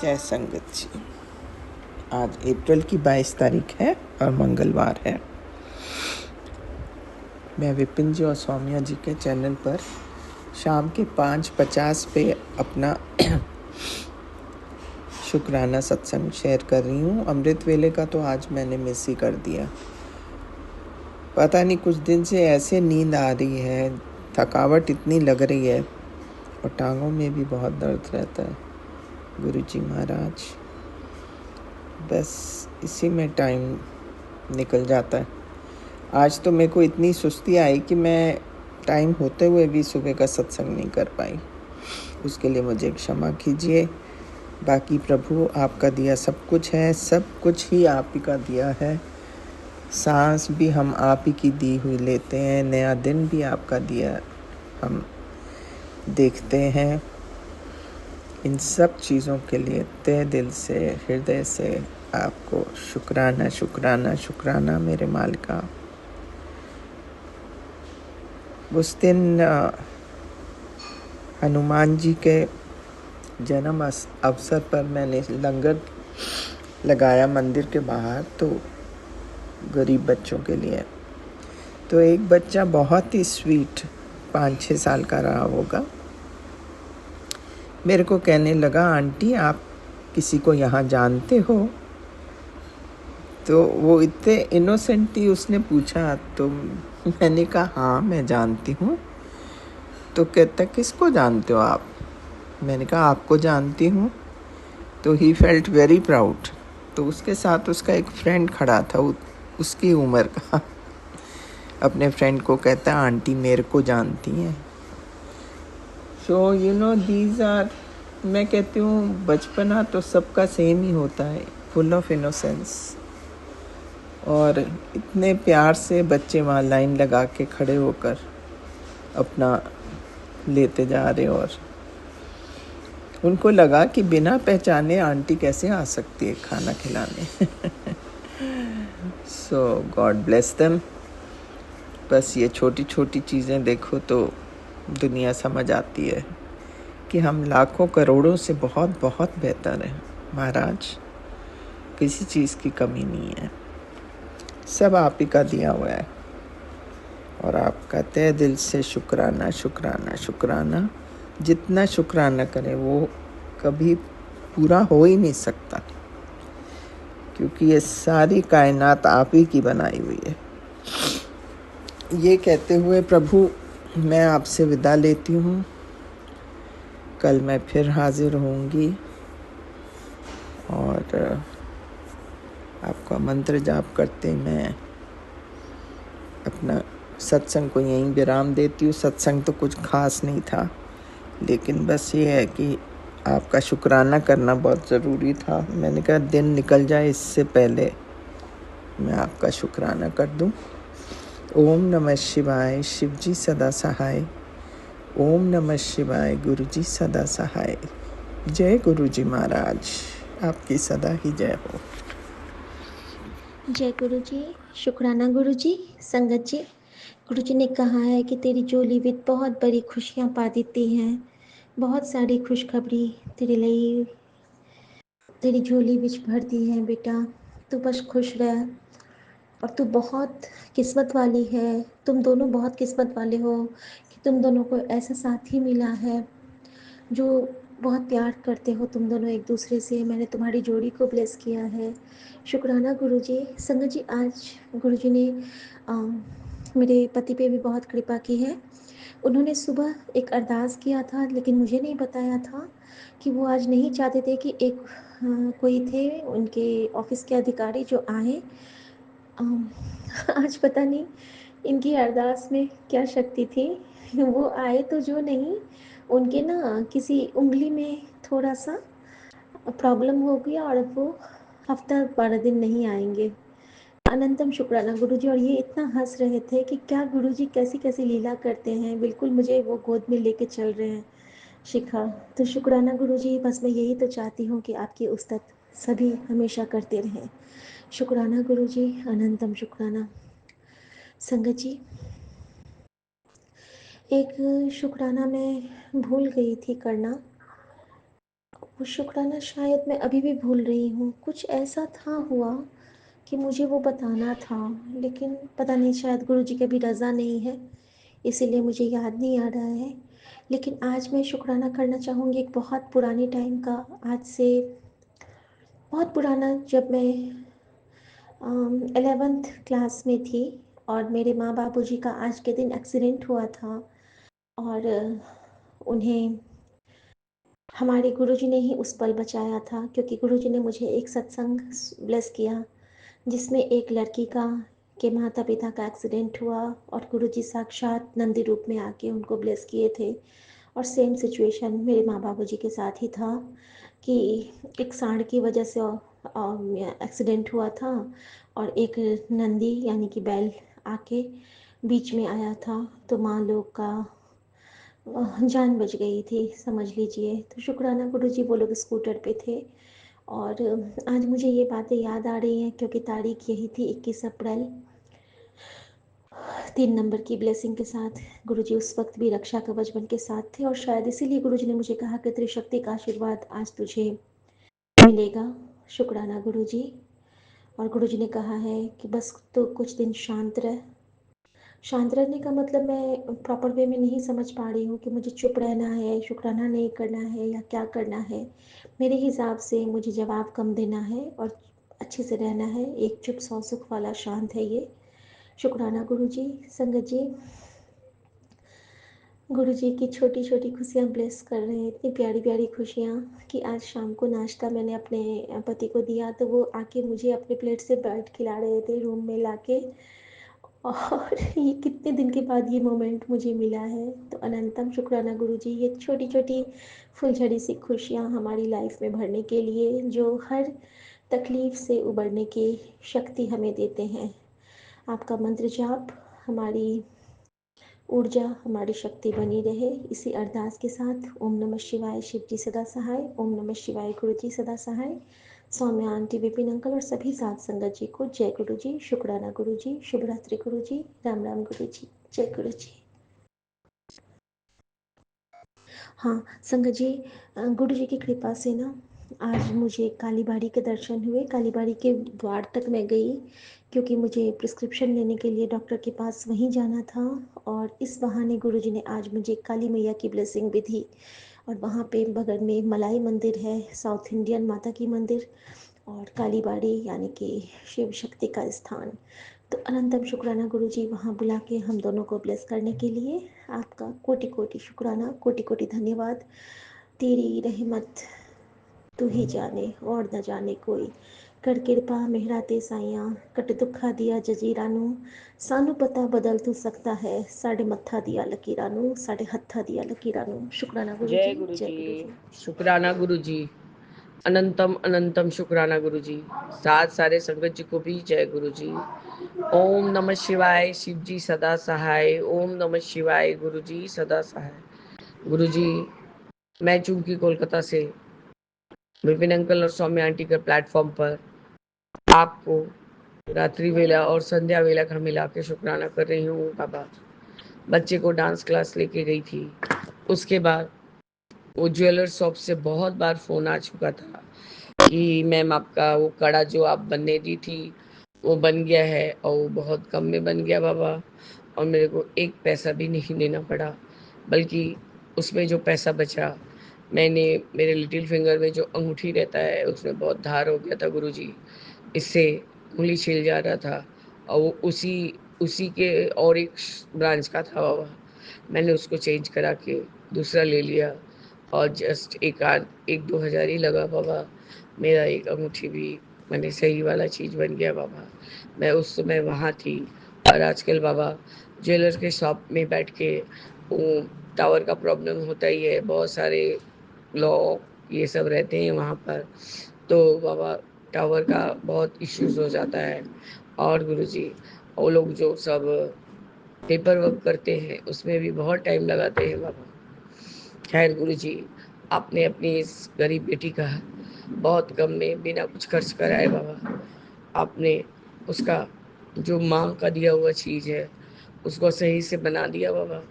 जय संगत जी। आज अप्रैल की 22 तारीख है और मंगलवार है। मैं विपिन जी और सौम्या जी के चैनल पर शाम के 5:50 पे अपना शुक्राना सत्संग शेयर कर रही हूँ। अमृत वेले का तो आज मैंने मिस ही कर दिया। पता नहीं, कुछ दिन से ऐसे नींद आ रही है, थकावट इतनी लग रही है और टांगों में भी बहुत दर्द रहता है। गुरु जी महाराज, बस इसी में टाइम निकल जाता है। आज तो मेरे को इतनी सुस्ती आई कि मैं टाइम होते हुए भी सुबह का सत्संग नहीं कर पाई। उसके लिए मुझे क्षमा कीजिए। बाकी प्रभु आपका दिया सब कुछ है, सब कुछ ही आप ही का दिया है। सांस भी हम आप ही की दी हुई लेते हैं, नया दिन भी आपका दिया हम देखते हैं। इन सब चीज़ों के लिए तहे दिल से, हृदय से आपको शुक्राना शुक्राना शुक्राना मेरे मालिका। उस दिन हनुमान जी के जन्म अवसर पर मैंने लंगर लगाया मंदिर के बाहर, तो गरीब बच्चों के लिए। तो एक बच्चा बहुत ही स्वीट 5-6 साल का रहा होगा, मेरे को कहने लगा, आंटी आप किसी को यहाँ जानते हो? तो वो इतने इनोसेंट थी, उसने पूछा। तो मैंने कहा हाँ मैं जानती हूँ। तो कहता किसको जानते हो आप? मैंने कहा आपको जानती हूँ। तो ही फेल्ट वेरी प्राउड। तो उसके साथ उसका एक फ्रेंड खड़ा था, उसकी उम्र का। अपने फ्रेंड को कहता है आंटी मेरे को जानती हैं। So you know these are, मैं कहती हूँ बचपना तो सबका सेम ही होता है, फुल ऑफ इनोसेंस। और इतने प्यार से बच्चे वहाँ लाइन लगा के खड़े होकर अपना लेते जा रहे, और उनको लगा कि बिना पहचाने आंटी कैसे आ सकती है खाना खिलाने। सो गॉड ब्लेस देम। बस ये छोटी छोटी चीज़ें देखो तो दुनिया समझ आती है कि हम लाखों करोड़ों से बहुत बहुत बेहतर हैं महाराज। किसी चीज़ की कमी नहीं है, सब आप ही का दिया हुआ है। और आपका तहे दिल से शुक्राना शुक्राना शुक्राना। जितना शुक्राना करें वो कभी पूरा हो ही नहीं सकता, क्योंकि ये सारी कायनात आप ही की बनाई हुई है। ये कहते हुए प्रभु मैं आपसे विदा लेती हूँ। कल मैं फिर हाजिर होंगी और आपका मंत्र जाप करते मैं अपना सत्संग को यहीं विराम देती हूँ। सत्संग तो कुछ खास नहीं था, लेकिन बस ये है कि आपका शुक्राना करना बहुत ज़रूरी था। मैंने कहा दिन निकल जाए इससे पहले मैं आपका शुक्राना कर दूं। ओम नमः शिवाय, शिव जी सदा सहाय। ओम नमः शिवाय, गुरु जी सदा सहाय। जय गुरु जी महाराज, आपकी सदा ही जय हो। जय गुरु जी। शुक्राना गुरु जी। संगत जी, गुरु जी ने कहा है कि तेरी झोली विच बहुत बड़ी खुशियां पा देती हैं। बहुत सारी खुशखबरी तेरे लिए तेरी झोली विच भर दी है बेटा। तू बस खुश रह, और तू बहुत किस्मत वाली है। तुम दोनों बहुत किस्मत वाले हो कि तुम दोनों को ऐसा साथी मिला है जो बहुत प्यार करते हो तुम दोनों एक दूसरे से। मैंने तुम्हारी जोड़ी को ब्लेस किया है। शुक्राना गुरुजी। संगत जी, आज गुरुजी ने मेरे पति पे भी बहुत कृपा की है। उन्होंने सुबह एक अरदास किया था, लेकिन मुझे नहीं बताया था कि वो आज नहीं चाहते थे कि एक कोई थे उनके ऑफिस के अधिकारी जो आए। आज पता नहीं इनकी अरदास में क्या शक्ति थी। वो आए तो जो नहीं, उनके ना किसी उंगली में थोड़ा सा प्रॉब्लम हो गया और वो हफ्ता 12 दिन नहीं आएंगे। अनंतम शुक्राना गुरुजी। और ये इतना हंस रहे थे कि क्या गुरुजी कैसी कैसी लीला करते हैं, बिल्कुल मुझे वो गोद में लेके चल रहे हैं शिखा। तो शुक्राना गुरुजी, बस मैं यही तो चाहती हूँ कि आपकी उस्तत सभी हमेशा करते रहें। शुक्राना गुरुजी, अनंतम शुक्राना। संगत जी, एक शुक्राना मैं भूल गई थी करना। वो शुक्राना शायद मैं अभी भी भूल रही हूँ। कुछ ऐसा था हुआ कि मुझे वो बताना था, लेकिन पता नहीं शायद गुरुजी की भी रज़ा नहीं है, इसीलिए मुझे याद नहीं आ रहा है। लेकिन आज मैं शुक्राना करना चाहूँगी एक बहुत पुराने टाइम का। आज से बहुत पुराना, जब मैं 11th क्लास में थी और मेरे माँ बापूजी का आज के दिन एक्सीडेंट हुआ था। और उन्हें हमारे गुरुजी ने ही उस पल बचाया था, क्योंकि गुरुजी ने मुझे एक सत्संग ब्लेस किया जिसमें एक लड़की का के माता पिता का एक्सीडेंट हुआ और गुरुजी साक्षात नंदी रूप में आके उनको ब्लेस किए थे। और सेम सिचुएशन मेरे माँ बाबूजी के साथ ही था कि एक सांड की वजह से एक्सीडेंट हुआ था और एक नंदी यानी कि बैल आके बीच में आया था, तो माँ लोग का जान बच गई थी, समझ लीजिए। तो शुक्राना गुरुजी वो लोग स्कूटर पे थे। और आज मुझे ये बातें याद आ रही हैं क्योंकि तारीख यही थी 21 अप्रैल। 3 नंबर की ब्लेसिंग के साथ गुरुजी उस वक्त भी रक्षा कवच बन के साथ थे और शायद इसीलिए गुरुजी ने मुझे कहा कि त्रिशक्ति का आशीर्वाद आज तुझे मिलेगा। शुक्राना गुरुजी। और गुरुजी ने कहा है कि बस तो कुछ दिन शांत रह। शांत रहने का मतलब मैं प्रॉपर वे में नहीं समझ पा रही हूँ कि मुझे चुप रहना है, शुक्राना नहीं करना है, या क्या करना है। मेरे हिसाब से मुझे जवाब कम देना है और अच्छे से रहना है। एक चुप सौ सुख वाला शांत है ये। शुक्राना गुरुजी। संगत जी, गुरुजी की छोटी छोटी खुशियाँ ब्लेस कर रहे हैं, इतनी प्यारी प्यारी खुशियाँ कि आज शाम को नाश्ता मैंने अपने पति को दिया तो वो आके मुझे अपने प्लेट से बैठ खिला रहे थे रूम में लाके। और ये कितने दिन के बाद ये मोमेंट मुझे मिला है, तो अनंतम शुक्राना गुरुजी, ये छोटी छोटी फुलझड़ी सी खुशियाँ हमारी लाइफ में भरने के लिए, जो हर तकलीफ से उबरने की शक्ति हमें देते हैं। आपका मंत्र जाप हमारी ऊर्जा, हमारी शक्ति बनी रहे। इसी अरदास के साथ ओम नमः शिवाय, शिव जी सदा सहाय। ओम नमः शिवाय, गुरु जी सदा सहाय। सौम्या आंटी, विपिन अंकल और सभी साथ संगत जी को जय गुरु जी, शुक्राना गुरु जी, शुभ रात्रि गुरु जी, राम राम गुरु जी, जय गुरु जी। हाँ संगत जी, गुरु जी की कृपा से ना आज मुझे कालीबाड़ी के दर्शन हुए। कालीबाड़ी के द्वार तक मैं गई क्योंकि मुझे प्रिस्क्रिप्शन लेने के लिए डॉक्टर के पास वहीं जाना था। और इस बहाने गुरु जी ने आज मुझे काली मैया की ब्लेसिंग भी दी। और वहाँ पे बगल में मलाई मंदिर है, साउथ इंडियन माता की मंदिर, और कालीबाड़ी यानी कि शिव शक्ति का स्थान। तो अनंतम शुक्राना गुरुजी वहाँ बुला के हम दोनों को ब्लेस करने के लिए। आपका कोटि कोटि शुक्राना, कोटि कोटि धन्यवाद। तेरी रहमत तू ही जाने और न जाने कोई, कर कृपा मेहरा ते साइया, कट दुखा दिया जजीरानू, सानू पता बदल तू सकता है, साढ़े मत्था दिया लकीरानू, साढ़े हत्था दिया लकीरानू। शुक्राना गुरुजी, जय गुरुजी। शुक्राना गुरु जी। अनंतम अनंतम शुक्राना गुरु जी। साथ सारे संगत जी को भी जय गुरु जी। ओम नमः शिवाय, शिव जी सदा सहाय। ओम नमः शिवाय, गुरु जी सदा सहाय। गुरु जी, मैं चूंकि कोलकाता से विपिन अंकल और सौम्या आंटी के प्लेटफॉर्म पर आपको रात्रि वेला और संध्या वेला का मिला के शुक्राना कर रही हूँ बाबा। बच्चे को डांस क्लास लेके गई थी, उसके बाद वो ज्वेलर शॉप से बहुत बार फोन आ चुका था कि मैम आपका वो कड़ा जो आप बनने दी थी वो बन गया है, और वो बहुत कम में बन गया बाबा, और मेरे को एक पैसा भी नहीं देना पड़ा, बल्कि उसमें जो पैसा बचा मैंने मेरे लिटिल फिंगर में जो अंगूठी रहता है उसमें बहुत धार हो गया था गुरुजी, इससे उंगली छिल जा रहा था, और वो उसी उसी के और एक ब्रांच का था बाबा। मैंने उसको चेंज करा के दूसरा ले लिया और जस्ट एक दो हज़ार ही लगा बाबा, मेरा एक अंगूठी भी मैंने सही वाला चीज़ बन गया बाबा। मैं उस समय वहाँ थी, और आजकल बाबा ज्वेलर के शॉप में बैठ के वो टावर का प्रॉब्लम होता ही है, बहुत सारे लॉक ये सब रहते हैं वहाँ पर, तो बाबा टावर का बहुत इश्यूज हो जाता है। और गुरुजी, वो लोग जो सब पेपर वर्क करते हैं उसमें भी बहुत टाइम लगाते हैं बाबा। खैर गुरुजी, आपने अपनी इस गरीब बेटी का बहुत कम में बिना कुछ खर्च कराए बाबा, आपने उसका जो माँ का दिया हुआ चीज़ है उसको सही से बना दिया बाबा।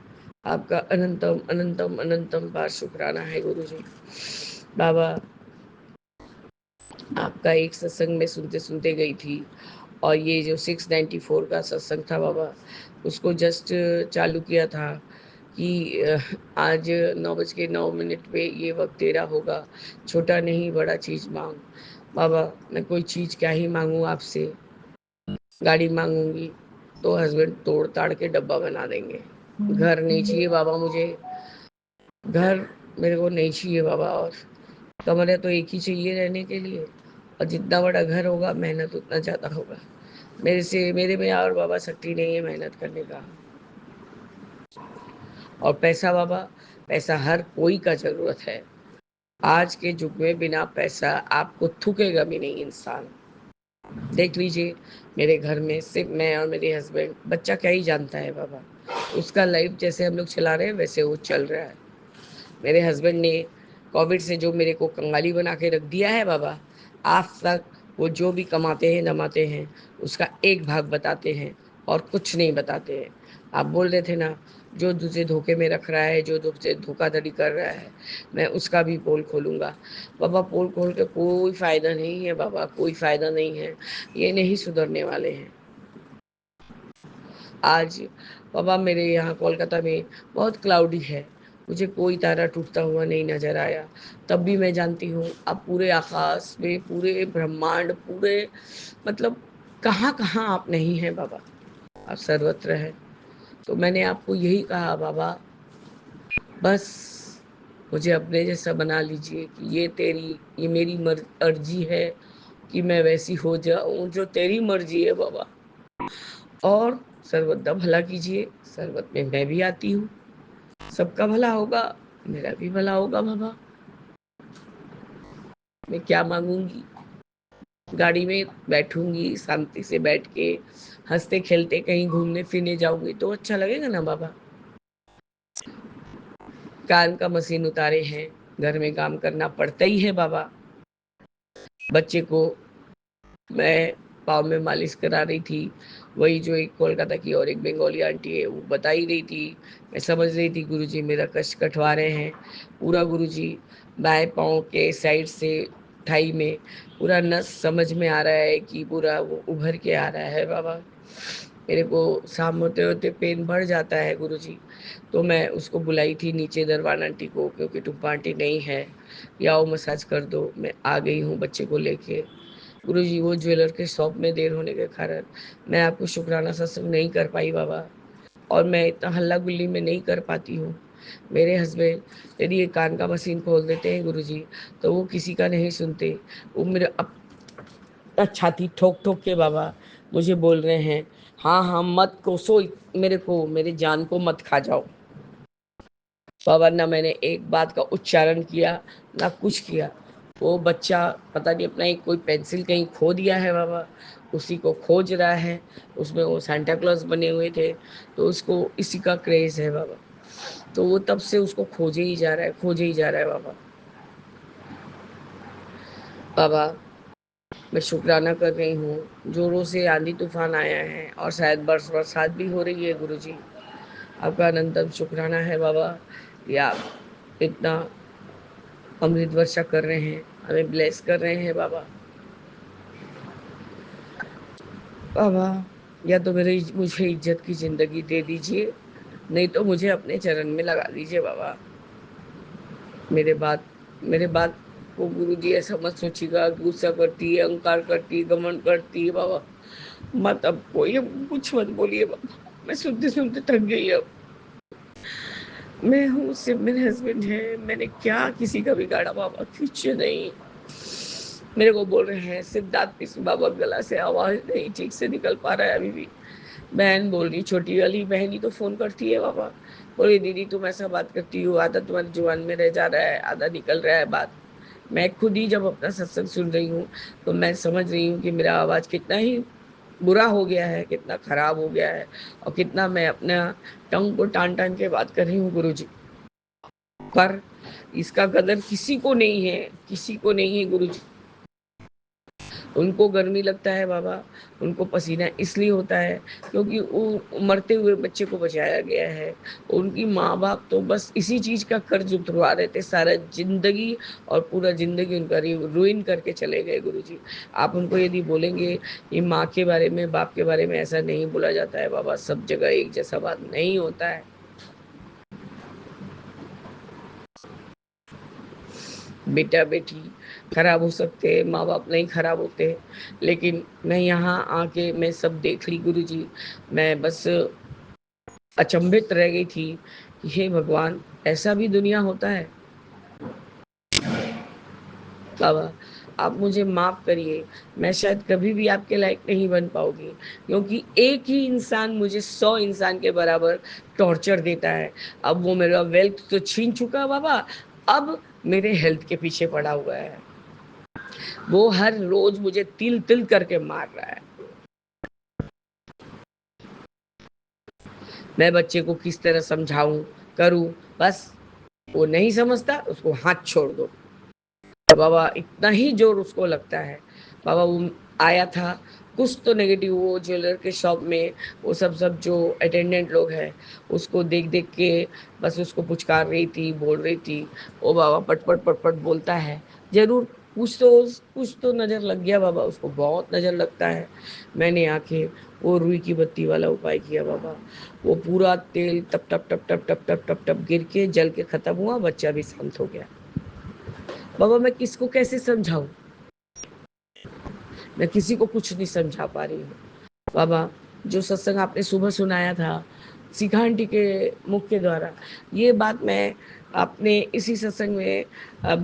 आपका अनंतम अनंतम अनंतम बार शुक्राना है गुरुजी। बाबा आपका एक सत्संग में सुनते सुनते गई थी, और ये जो 694 का सत्संग था बाबा, उसको जस्ट चालू किया था कि आज 9:09 पे ये वक्त तेरा होगा, छोटा नहीं बड़ा चीज़ मांग। बाबा, मैं कोई चीज़ क्या ही मांगूँ आपसे। गाड़ी मांगूंगी तो हस्बैंड तोड़ ताड़ के डब्बा बना देंगे। घर नहीं चाहिए बाबा मुझे, घर मेरे को नहीं चाहिए बाबा। और कमरे तो एक ही चाहिए रहने के लिए, और जितना बड़ा घर होगा मेहनत उतना ज़्यादा होगा। मेरे में और बाबा शक्ति नहीं है मेहनत करने का। और पैसा बाबा, पैसा हर कोई का ज़रूरत है। आज के युग में बिना पैसा आपको थूकेगा भी नहीं इंसान। देख लीजिए, मेरे घर में सिर्फ मैं और मेरे हस्बैंड, बच्चा क्या ही जानता है बाबा। उसका लाइफ जैसे हम लोग चला रहे हैं वैसे वो चल रहा है। मेरे हस्बैंड ने कोविड से जो मेरे को कंगाली बना के रख दिया है बाबा, आज तक वो जो भी कमाते हैं नमाते हैं उसका एक भाग बताते हैं और कुछ नहीं बताते हैं। आप बोल रहे थे ना, जो तुझे धोखे में रख रहा है, जो तुझसे धोखाधड़ी कर रहा है, मैं उसका भी पोल खोलूँगा। बाबा, पोल खोल के कोई फ़ायदा नहीं है बाबा, कोई फ़ायदा नहीं है। ये नहीं सुधरने वाले हैं। आज बाबा मेरे यहाँ कोलकाता में बहुत क्लाउडी है, मुझे कोई तारा टूटता हुआ नहीं नजर आया। तब भी मैं जानती हूँ आप पूरे आकाश में, पूरे ब्रह्मांड, पूरे मतलब कहाँ कहाँ आप नहीं हैं बाबा, आप सर्वत्र हैं। तो मैंने आपको यही कहा बाबा, बस मुझे अपने जैसा बना लीजिए कि ये मेरी अर्जी है कि मैं वैसी हो जाऊं जो तेरी मर्जी है बाबा। और सर्वदा भला कीजिए, सर्वत में मैं भी आती हूँ, सबका भला होगा, मेरा भी भला होगा बाबा। मैं क्या मांगूंगी, गाड़ी में बैठूंगी शांति से, बैठ के हंसते खेलते कहीं घूमने फिरने जाऊंगी तो अच्छा लगेगा ना बाबा। कान का मशीन उतारे हैं, घर में काम करना पड़ता ही है बाबा। बच्चे को मैं पाँव में मालिश करा रही थी, वही जो एक कोलकाता की और एक बंगाली आंटी है वो बता ही रही थी। मैं समझ रही थी गुरुजी मेरा कष्ट कटवा रहे हैं पूरा। गुरुजी बाएं पाँव के साइड से थाई में पूरा नस समझ में आ रहा है कि पूरा वो उभर के आ रहा है बाबा। मेरे को शाम होते होते पेन बढ़ जाता है गुरुजी। तो मैं उसको बुलाई थी नीचे दरबान आंटी को, क्योंकि टुप्पा आंटी नहीं है, या वो मसाज कर दो। मैं आ गई हूँ बच्चे को लेके। गुरुजी वो ज्वेलर के शॉप में देर होने के कारण मैं आपको शुक्राना सत्संग नहीं कर पाई बाबा, और मैं इतना हल्ला गुल्ली में नहीं कर पाती हूँ। मेरे हस्बैंड यदि ये कान का मशीन खोल देते हैं गुरुजी, तो वो किसी का नहीं सुनते। वो मेरे छाती ठोक ठोक के बाबा मुझे बोल रहे हैं, हाँ हाँ मत कोसो मेरे को, मेरे जान को मत खा जाओ। बाबा ना मैंने एक बात का उच्चारण किया, ना कुछ किया। वो बच्चा पता नहीं अपना एक कोई पेंसिल कहीं खो दिया है बाबा, उसी को खोज रहा है। उसमें वो सांता क्लॉज बने हुए थे, तो उसको इसी का क्रेज है बाबा। तो वो तब से उसको खोजे ही जा रहा है, खोजे ही जा रहा है बाबा। बाबा, मैं शुक्राना कर रही हूँ, जोरों से आंधी तूफान आया है और शायद बरसात भी हो रही है गुरुजी। आपका अनंतम शुक्राना है बाबा कि आप इतना अमृत वर्षा कर रहे हैं, हमें ब्लेस कर रहे हैं बाबा। बाबा, या तो मुझे इज्जत की ज़िंदगी दे दीजिए, नहीं तो मुझे अपने चरण में लगा दीजिए बाबा। मेरे बात को गुरुजी ऐसा मत सोचिएगा, गुस्सा करती है, अहंकार करती है, घमंड करती है बाबा। मत अब कोई कुछ मत बोलिए बाबा, मैं सुनते सुनते थक गई अब। मैं हूँ, सिर्फ मेरे हस्बैंड है, मैंने क्या किसी का बिगाड़ा बाबा, कुछ नहीं। मेरे को बोल रहे हैं सिद्धार्थ पिस बाबा, गला से आवाज नहीं ठीक से निकल पा रहा है अभी भी। बहन बोल रही, छोटी वाली बहन ही तो फोन करती है बाबा, बोली दीदी तुम ऐसा बात करती हो, आधा तुम्हारी जुबान में रह जा रहा है, आधा निकल रहा है बात। मैं खुद ही जब अपना सत्संग सुन रही हूँ तो मैं समझ रही हूँ कि मेरा आवाज कितना ही बुरा हो गया है, कितना खराब हो गया है, और कितना मैं अपना टंग को टान टान के बात कर रही हूँ गुरुजी। पर इसका कदर किसी को नहीं है, किसी को नहीं है गुरुजी। उनको गर्मी लगता है बाबा, उनको पसीना इसलिए होता है क्योंकि वो मरते हुए बच्चे को बचाया गया है। उनकी माँ-बाप तो बस इसी चीज़ का कर्ज उतरवा रहे थे, सारा ज़िंदगी और पूरा ज़िंदगी उनका रुइन करके चले गए गुरुजी। आप उनको यदि बोलेंगे ये माँ के बारे में, बाप के बारे में ऐसा नहीं बोला जाता है बाबा, सब जगह एक जैसा बात नहीं होता है। बेटा-बेटी खराब हो सकते हैं, माँ-बाप नहीं खराब होते। लेकिन मैं यहाँ आके मैं सब देख ली गुरुजी। मैं बस अचंभित रह गई थी कि हे भगवान! ऐसा भी दुनिया होता है? बाबा, आप मुझे माफ़ करिए, मैं शायद कभी भी आपके लायक नहीं बन पाऊँगी, क्योंकि एक ही इंसान मुझे 100 इंसान के बराबर टॉर्चर देता है। अब वो मेरा वेल्थ तो छीन चुका बाबा, अब मेरे हेल्थ के पीछे पड़ा हुआ है। वो हर रोज़ मुझे तिल-तिल करके मार रहा है। मैं बच्चे को किस तरह समझाऊँ, करूँ, बस वो नहीं समझता, उसको हाथ छोड़ दो। बाबा इतना ही ज़ोर उसको लगता है। बाबा वो आया था, कुछ तो नेगेटिव वो ज्वेलर के शॉप में वो सब जो अटेंडेंट लोग हैं, उसको देख-देख के बस उसको पुचकार रही थी, बोल रही थी। वो बाबा पट-पट, पट-पट बोलता है। ज़रूर कुछ तो नज़र लग गया बाबा, उसको बहुत नज़र लगता है। मैंने आके वो रुई की बत्ती वाला उपाय किया बाबा। वो पूरा तेल टप, टप, टप, टप, टप, टप, टप, टप गिर के जल के खत्म हुआ, बच्चा भी शांत हो गया। बाबा मैं किसको कैसे समझाऊँ? मैं किसी को कुछ नहीं समझा पा रही हूँ। बाबा, जो सत्संग आपने सुबह सुनाया था, शिखा आंटी के मुख के द्वारा, ये बात मैं अपने इसी सत्संग में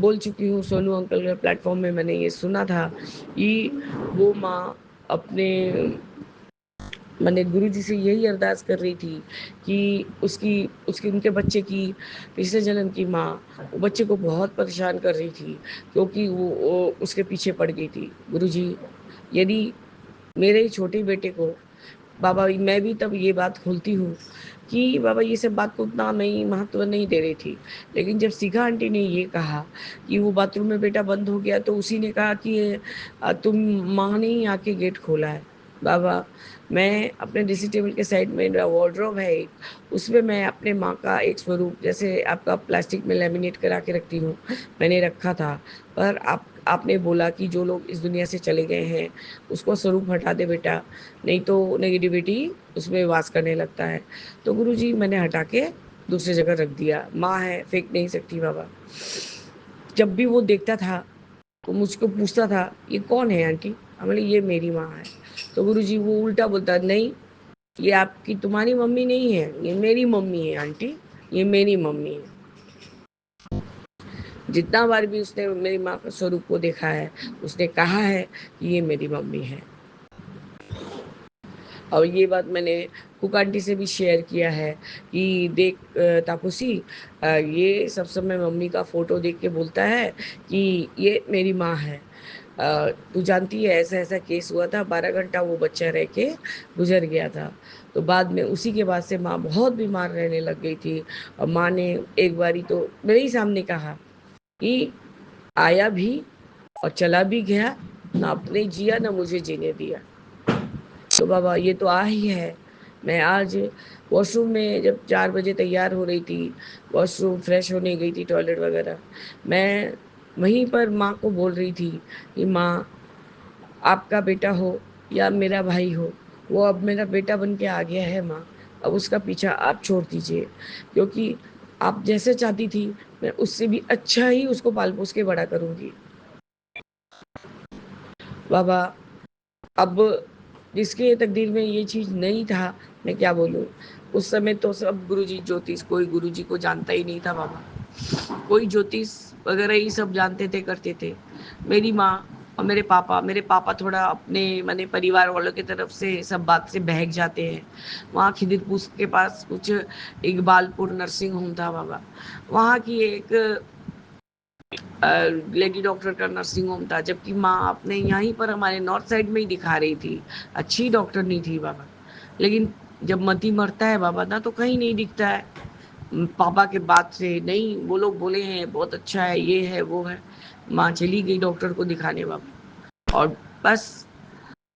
बोल चुकी हूँ, सोनू अंकल के प्लेटफ़ॉर्म में मैंने ये सुना था कि वो माँ अपने मैंने गुरुजी से यही अरदास कर रही थी कि उसकी उसकी उनके बच्चे की पिछले जन्म की माँ वो बच्चे को बहुत परेशान कर रही थी क्योंकि वो उसके पीछे पड़ गई थी। गुरुजी, यदि मेरे ही छोटे बेटे को बाबा मैं भी तब ये बात खोलती हूँ कि बाबा ये सब बात को उतना नहीं महत्व नहीं दे रही थी। लेकिन जब शिखा आंटी ने ये कहा कि वो बाथरूम में बेटा बंद हो गया तो उसी ने कहा कि तुम माँ ने ही आके गेट खोला है। बाबा मैं अपने ड्रेसिंग टेबल के साइड में मेरा वार्डरोब है एक, उसमें मैं अपने माँ का एक स्वरूप जैसे आपका प्लास्टिक में लैमिनेट करा के रखती हूँ, मैंने रखा था। पर आपने बोला कि जो लोग इस दुनिया से चले गए हैं, उसको स्वरूप हटा दे बेटा, नहीं तो नेगेटिविटी उसमें वास करने लगता है। तो गुरुजी मैंने हटा के दूसरी जगह रख दिया। माँ है, फेंक नहीं सकती बाबा। जब भी वो देखता था, वो मुझको पूछता था, "ये कौन है आंटी?" मैं बोली, "ये मेरी माँ है।" तो गुरुजी वो उल्टा बोलता, "नहीं, ये आपकी तुम्हारी मम्मी नहीं है, ये मेरी मम्मी है आंटी, ये मेरी मम्मी है।" जितना बार भी उसने मेरी माँ के स्वरूप को देखा है, उसने कहा है कि ये मेरी मम्मी है। और ये बात मैंने कुक आंटी से भी शेयर किया है कि देख तापसी ये सब समय मम्मी का फ़ोटो देख के बोलता है कि ये मेरी माँ है। तू जानती है ऐसा-ऐसा केस हुआ था 12 घंटा वो बच्चा रह के गुज़र गया था। तो बाद में उसी के बाद से माँ बहुत बीमार रहने लग गई थी और माँ ने एक बारी तो मेरे ही सामने कहा कि आया भी और चला भी गया, ना आपने जिया ना मुझे जीने दिया। तो बाबा ये तो आ ही है। मैं आज वॉशरूम में जब 4 बजे तैयार हो रही थी, वॉशरूम फ्रेश होने गई थी टॉयलेट वगैरह, मैं वहीं पर माँ को बोल रही थी कि माँ आपका बेटा हो या मेरा भाई हो, वो अब मेरा बेटा बन के आ गया है माँ, अब उसका पीछा आप छोड़ दीजिए क्योंकि आप जैसे चाहती थी, मैं उससे भी अच्छा ही उसको पाल-पोस के बड़ा करूँगी। बाबा अब जिसके तकदीर में ये चीज़ नहीं था, मैं क्या बोलूँ? उस समय तो सब गुरुजी ज्योतिष कोई गुरुजी को जानता ही नहीं था बाबा। कोई ज्योतिष वगैरह ही सब जानते थे, करते थे। मेरी माँ और मेरे पापा थोड़ा अपने माने परिवार वालों की तरफ से सब बात से बहक जाते हैं। वहाँ खिदिरपुर के पास कुछ इकबालपुर नर्सिंग होम था बाबा। वहाँ की एक लेडी डॉक्टर का नर्सिंग होम था, जबकि माँ अपने यहीं पर हमारे नॉर्थ साइड में ही दिखा रही थी। अच्छी डॉक्टर नहीं थी बाबा। लेकिन जब मती मरता है बाबा ना तो कहीं नहीं दिखता है। पापा के बाद से नहीं वो लोग बोले हैं बहुत अच्छा है, ये है, वो है। माँ चली गई डॉक्टर को दिखाने बाबा और बस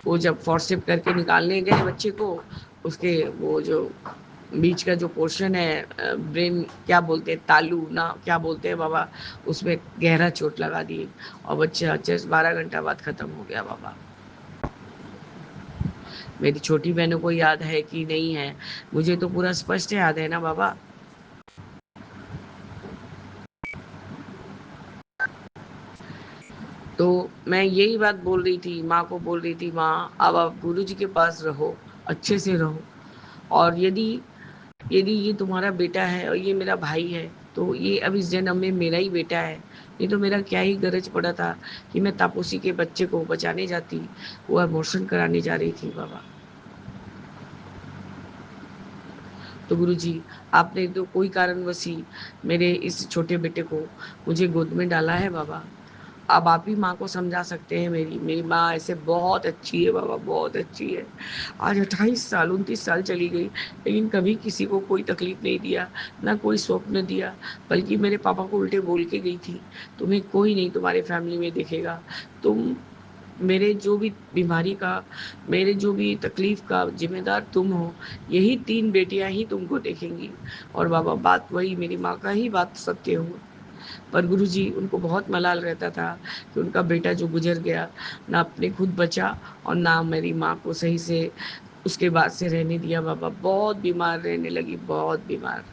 वो जब फोर्सेप करके निकालने गए बच्चे को, उसके वो जो बीच का जो पोर्शन है, ब्रेन क्या बोलते हैं, तालू ना क्या बोलते हैं बाबा, उसमें गहरा चोट लगा दी और बच्चा जस्ट 12 घंटा बाद खत्म हो गया बाबा। मेरी छोटी बहनों को याद है कि नहीं है, मुझे तो पूरा स्पष्ट याद है ना बाबा। तो मैं यही बात बोल रही थी, माँ को बोल रही थी, माँ अब आप गुरु जी के पास रहो, अच्छे से रहो, और यदि यदि ये तुम्हारा बेटा है और ये मेरा भाई है, तो ये अब इस जन्म में मेरा ही बेटा है। नहीं तो मेरा क्या ही गरज पड़ा था कि मैं तापसी के बच्चे को बचाने जाती, वो अबॉर्शन कराने जा रही थी बाबा। तो गुरु जी, आपने तो कोई कारणवश ही मेरे इस छोटे बेटे को मुझे गोद में डाला है बाबा। अब आप ही माँ को समझा सकते हैं। मेरी माँ ऐसे बहुत अच्छी है बाबा, बहुत अच्छी है। आज 28 साल 29 साल चली गई, लेकिन कभी किसी को कोई तकलीफ नहीं दिया, ना कोई स्वप्न दिया, बल्कि मेरे पापा को उल्टे बोल के गई थी, तुम्हें कोई नहीं तुम्हारे फैमिली में देखेगा, तुम मेरे जो भी बीमारी का, मेरे जो भी तकलीफ का जिम्मेदार तुम हो, यही 3 बेटियां ही तुमको देखेंगी। और बाबा बात वही, मेरी माँ का ही बात सत्य हुआ। पर गुरुजी, उनको बहुत मलाल रहता था कि उनका बेटा जो गुजर गया, ना अपने खुद बचा और ना मेरी माँ को सही से उसके बाद से रहने दिया बाबा। बहुत बीमार रहने लगी, बहुत बीमार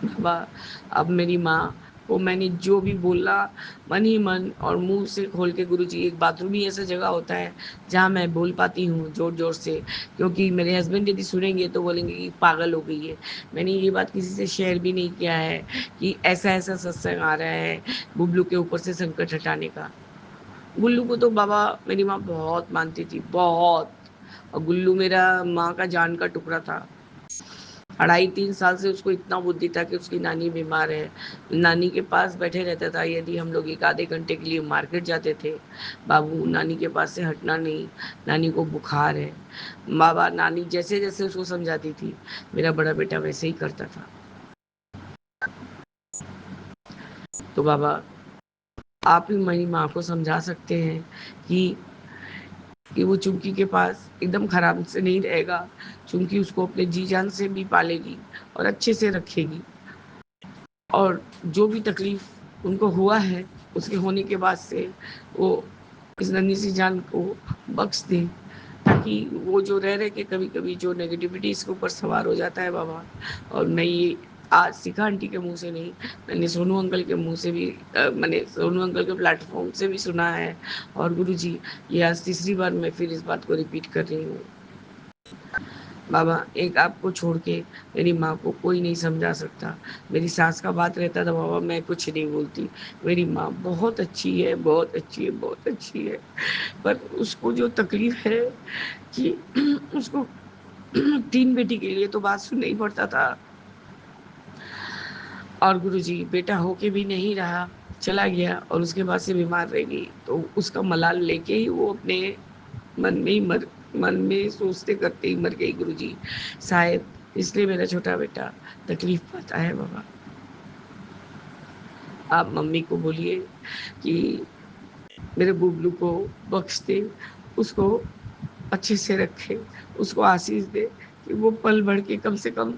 बाबा। अब मेरी माँ को मैंने जो भी बोला, मन ही मन और मुंह से खोल के, गुरुजी एक बाथरूम ही ऐसा जगह होता है जहाँ मैं बोल पाती हूँ जोर जोर से, क्योंकि मेरे हस्बैंड यदि सुनेंगे तो बोलेंगे कि पागल हो गई है। मैंने ये बात किसी से शेयर भी नहीं किया है कि ऐसा ऐसा सत्संग आ रहा है बुबलू के ऊपर से संकट हटाने का। गुल्लू को तो बाबा मेरी माँ बहुत मानती थी, बहुत। और गुल्लू मेरा माँ का जान का टुकड़ा था। 2.5-3 साल से उसको इतना बुद्धि था कि उसकी नानी बीमार है, नानी के पास बैठे रहता था। यदि हम लोग 1 आधे घंटे के लिए मार्केट जाते थे, बाबू नानी के पास से हटना नहीं, नानी को बुखार है। बाबा नानी जैसे जैसे उसको समझाती थी, मेरा बड़ा बेटा वैसे ही करता था। तो बाबा आप ही मेरी माँ को समझा सकते हैं कि वो चुमकी के पास एकदम खराब से नहीं रहेगा। चुमकी उसको अपने जी जान से भी पालेगी और अच्छे से रखेगी, और जो भी तकलीफ उनको हुआ है, उसके होने के बाद से वो इस नन्ही सी जान को बख्श दें, ताकि वो जो रह रहे के कभी कभी जो नेगेटिविटी इसके ऊपर सवार हो जाता है बाबा। और मैं ये आज शिखा आंटी के मुंह से नहीं, मैंने सोनू अंकल के मुंह से भी, मैंने सोनू अंकल के प्लेटफॉर्म से भी सुना है। और गुरुजी, ये आज तीसरी बार मैं फिर इस बात को रिपीट कर रही हूँ बाबा। एक आपको छोड़ के मेरी माँ को कोई नहीं समझा सकता। मेरी सास का बात रहता था बाबा, मैं कुछ नहीं बोलती। मेरी माँ बहुत अच्छी है, बहुत अच्छी है, बहुत अच्छी है। पर उसको जो तकलीफ है कि उसको 3 बेटी के लिए तो बात सुनना ही पड़ता था। और गुरुजी, बेटा होके भी नहीं रहा, चला गया और उसके बाद से बीमार रह गई, तो उसका मलाल लेके ही वो अपने मन में ही मन में सोचते करते ही मर गई गुरुजी। शायद इसलिए मेरा छोटा बेटा तकलीफ पाता है बाबा। आप मम्मी को बोलिए कि मेरे बुबलू को बख्श दे, उसको अच्छे से रखे, उसको आशीष दे कि वो पल भर के कम से कम,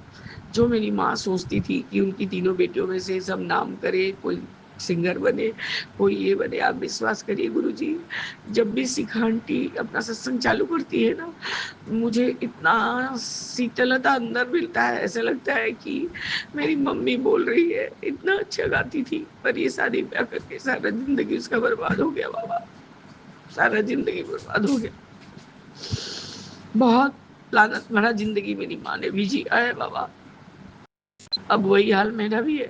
जो मेरी माँ सोचती थी कि उनकी 3 बेटियों में से सब नाम करे, कोई सिंगर बने, कोई ये बने। आप विश्वास करिए गुरुजी, जब भी शिखा आंटी अपना सत्संग चालू करती है ना, मुझे इतना शीतलता अंदर मिलता है, ऐसा लगता है कि मेरी मम्मी बोल रही है। इतना अच्छा गाती थी, पर ये शादी ब्याह करके सारा जिंदगी उसका बर्बाद हो गया बाबा, सारा जिंदगी बर्बाद हो गया। बहुत लानत भरा जिंदगी मेरी माँ ने भी जिया है बाबा। अब वही हाल मेरा भी है,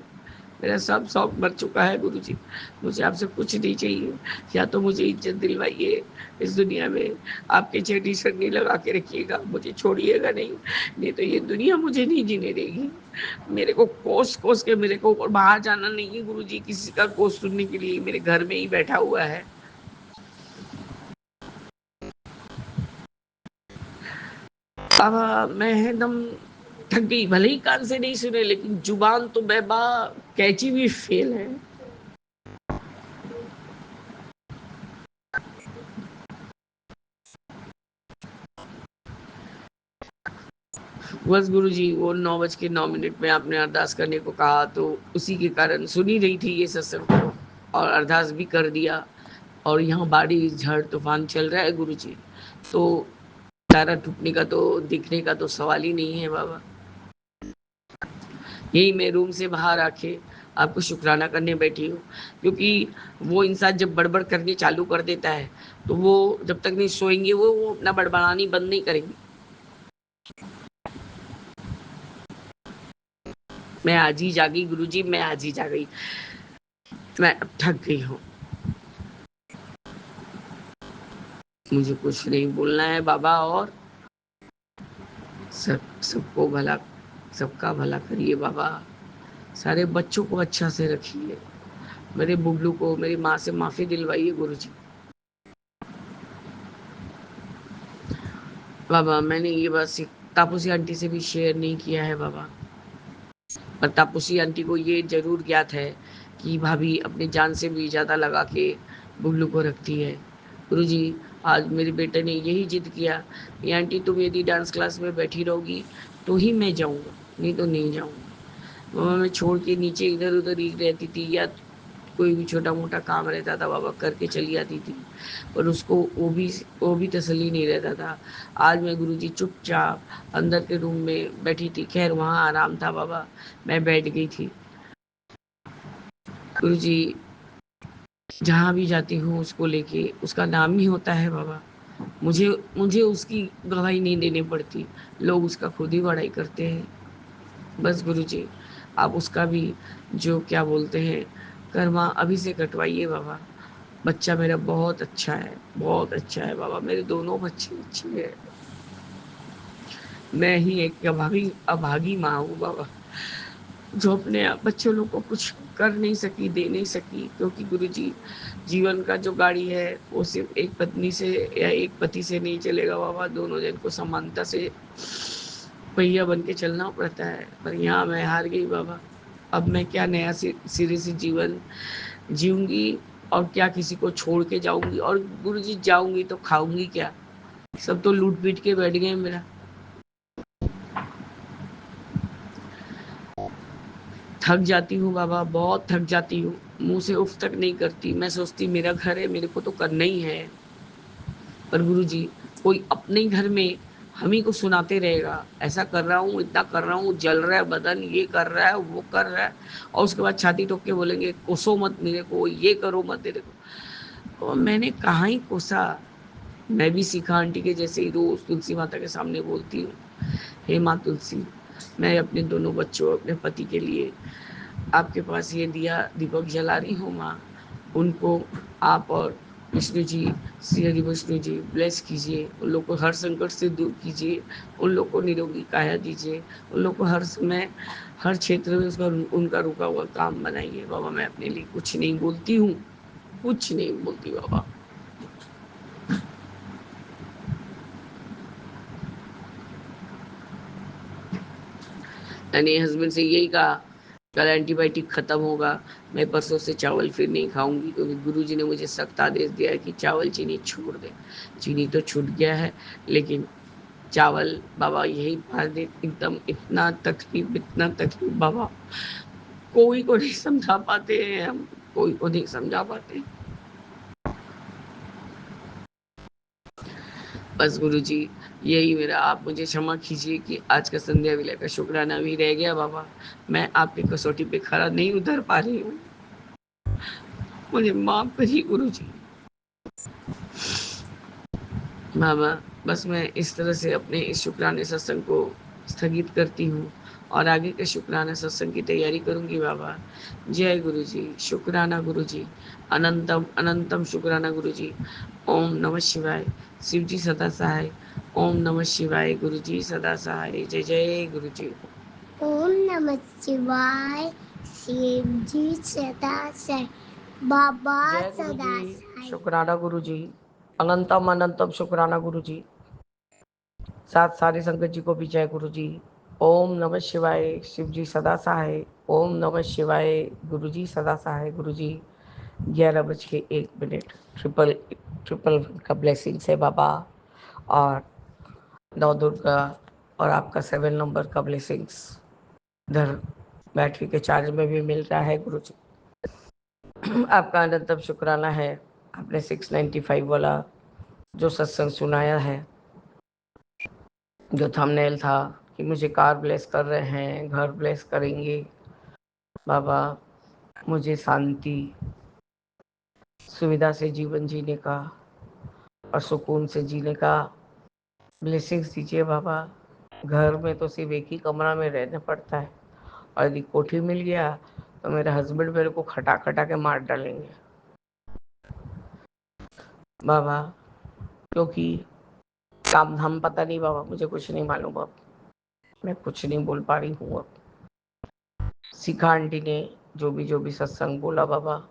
मेरा सब शौक मर चुका है गुरुजी। मुझे आपसे कुछ नहीं चाहिए, या तो मुझे इज्जत दिलवाइए इस दुनिया में, आपके चेटी सरनी लगा के रखिएगा, मुझे छोड़िएगा नहीं, नहीं तो ये दुनिया मुझे नहीं जीने देगी। मेरे को कोस कोस के, मेरे को बाहर जाना नहीं है गुरुजी किसी का कोस सुनने के लिए, मेरे घर में ही बैठा हुआ है। अब मैं एकदम थक गई, भले ही कान से नहीं सुने, लेकिन जुबान तो बेबा कैची भी फेल है। बस गुरुजी वो 9:09 में आपने अरदास करने को कहा, तो उसी के कारण सुन ही रही थी ये सत्संग को, और अरदास भी कर दिया। और यहाँ बारिश झड़ तूफान चल रहा है गुरुजी, तो तारा टूटने का तो दिखने का तो सवाल ही नहीं है बाबा। यही मैं रूम से बाहर आके आपको शुक्राना करने बैठी हूँ, क्योंकि वो इंसान जब बड़बड़ करने चालू कर देता है, तो वो जब तक नहीं सोएंगे वो अपना बड़बड़ानी बंद नहीं करेंगे। मैं आज ही जागी गुरुजी, मैं आज ही जागी, मैं अब थक गई हूँ, मुझे कुछ नहीं बोलना है बाबा। और सबको भला, सबका भला करिए बाबा, सारे बच्चों को अच्छा से रखिए, मेरे बुबलू को मेरी माँ से माफी दिलवाइए गुरुजी। बाबा मैंने ये बात तापसी आंटी से भी शेयर नहीं किया है बाबा, पर तापसी आंटी को ये जरूर ज्ञात है कि भाभी अपनी जान से भी ज्यादा लगा के बुबलू को रखती है। गुरुजी आज मेरे बेटे ने यही जिद किया कि आंटी तुम यदि डांस क्लास में बैठी रहोगी तो ही मैं जाऊंगा, नहीं तो नहीं जाऊंगा। मामा मैं छोड़ के नीचे इधर उधर ही रहती थी, या कोई भी छोटा मोटा काम रहता था बाबा करके चली आती थी, पर उसको वो भी तसल्ली नहीं रहता था। आज मैं गुरुजी चुपचाप अंदर के रूम में बैठी थी, खैर वहाँ आराम था बाबा, मैं बैठ गई थी। गुरुजी जहाँ भी जाती हूँ उसको लेके, उसका नाम ही होता है बाबा, मुझे मुझे उसकी गवाही नहीं देनी पड़ती, लोग उसका खुद ही बड़ाई करते हैं। बस गुरुजी आप उसका भी जो क्या बोलते हैं कर्मा अभी से कटवाइए बाबा। बच्चा मेरा बहुत अच्छा है, बहुत अच्छा है बाबा, मेरे दोनों बच्चे अच्छे हैं। मैं ही एक अभागी अभागी माँ हूँ बाबा, जो अपने बच्चों लोग को कुछ कर नहीं सकी, दे नहीं सकी, क्योंकि गुरुजी जीवन का जो गाड़ी है वो सिर्फ एक पत्नी से या एक पति से नहीं चलेगा बाबा, दोनों जन को समानता से पहिया बन के चलना पड़ता है। पर यहाँ मैं हार गई बाबा, अब मैं क्या नया सिरे से जीवन जीऊंगी, और क्या किसी को छोड़ के जाऊंगी, और गुरुजी जाऊंगी तो खाऊंगी क्या, सब तो लूट पीट के बैठ गए मेरा। थक जाती हूँ बाबा, बहुत थक जाती हूँ, मुंह से उफ तक नहीं करती, मैं सोचती मेरा घर है मेरे को तो करना ही है, पर गुरुजी कोई अपने ही घर में हम ही को सुनाते रहेगा, ऐसा कर रहा हूँ, इतना कर रहा हूँ, जल रहा है बदन, ये कर रहा है वो कर रहा है, और उसके बाद छाती ठोक के बोलेंगे कोसो मत मेरे को, ये करो मत मेरे को। और मैंने कहाँ ही कोसा, मैं भी सीखा आंटी के जैसे ही रोज तुलसी माता के सामने बोलती हूँ, हे माँ तुलसी, मैं अपने दोनों बच्चों अपने पति के लिए आपके पास ये दिया दीपक जला रही हूँ माँ, उनको आप और विष्णु जी, श्री हरि विष्णु जी ब्लेस कीजिए, उन लोग को हर संकट से दूर कीजिए, उन लोग को निरोगी काया दीजिए, उन लोग को हर समय हर क्षेत्र में उसका उनका रुका हुआ काम बनाइए बाबा। मैं अपने लिए कुछ नहीं बोलती हूँ, कुछ नहीं बोलती बाबा। मैंने हस्बैंड से यही कहा कल एंटीबायोटिक खत्म होगा, मैं परसों से चावल फिर नहीं खाऊंगी, क्योंकि गुरुजी ने मुझे सख्त आदेश दिया है कि चावल चीनी छोड़ दे। चीनी तो छूट गया है, लेकिन चावल बाबा यही मार दे, एकदम इतना तकलीफ बाबा, कोई को नहीं समझा पाते हैं हम, कोई को नहीं समझा पाते। बस गुरुजी यही मेरा, आप मुझे क्षमा कीजिए कि आज का संध्या विलय का शुक्राना भी रह गया बाबा, मैं आपकी कसौटी पे खरा नहीं उतर पा रही हूँ, मुझे माफ करिए गुरुजी। बाबा बस मैं इस तरह से अपने इस शुक्राने सत्संग को स्थगित करती हूँ, और आगे के शुक्राना सत्संग की तैयारी करूंगी बाबा। जय गुरु जी, शुक्राना गुरु जी, अनंतम अनंतम शुक्राना गुरु जी। ओम नमः शिवाय, शिव जी सदा सहाय। ओम नमः शिवाय, गुरु जी सदा सहाय। जय जय गुरु जी। ओम नमः शिवाय, शिव जी सदा सहाय, बाबा जय गुरु सदा जी, सहाय। शुक्राना गुरु जी, अनंतम अनंतम शुक्राना गुरु जी। साथ सारे संगत जी को भी जय गुरु जी। ओम नमः शिवाय, शिव जी सदा सहाय। ओम नमः शिवाय, गुरु जी सदा सहाय। गुरु जी 11:01 ट्रिपल ट्रिपल का ब्लेसिंग्स है बाबा, और नौ दुर्गा और आपका 7 नंबर का ब्लेसिंग्स इधर बैटरी के चार्ज में भी मिल रहा है गुरु जी। आपका अनंतम शुक्राना है, आपने 695 वाला जो सत्संग सुनाया है, जो थंबनेल था कि मुझे कार ब्लेस कर रहे हैं, घर ब्लेस करेंगे बाबा, मुझे शांति सुविधा से जीवन जीने का और सुकून से जीने का ब्लेसिंग्स दीजिए बाबा। घर में तो सिर्फ एक ही कमरा में रहना पड़ता है और यदि कोठी मिल गया तो मेरे हस्बैंड मेरे को खटा खटा के मार डालेंगे बाबा, क्योंकि काम धाम पता नहीं बाबा, मुझे कुछ नहीं मालूम अब, मैं कुछ नहीं बोल पा रही हूँ अब। शिखा आंटी ने जो भी सत्संग बोला बाबा,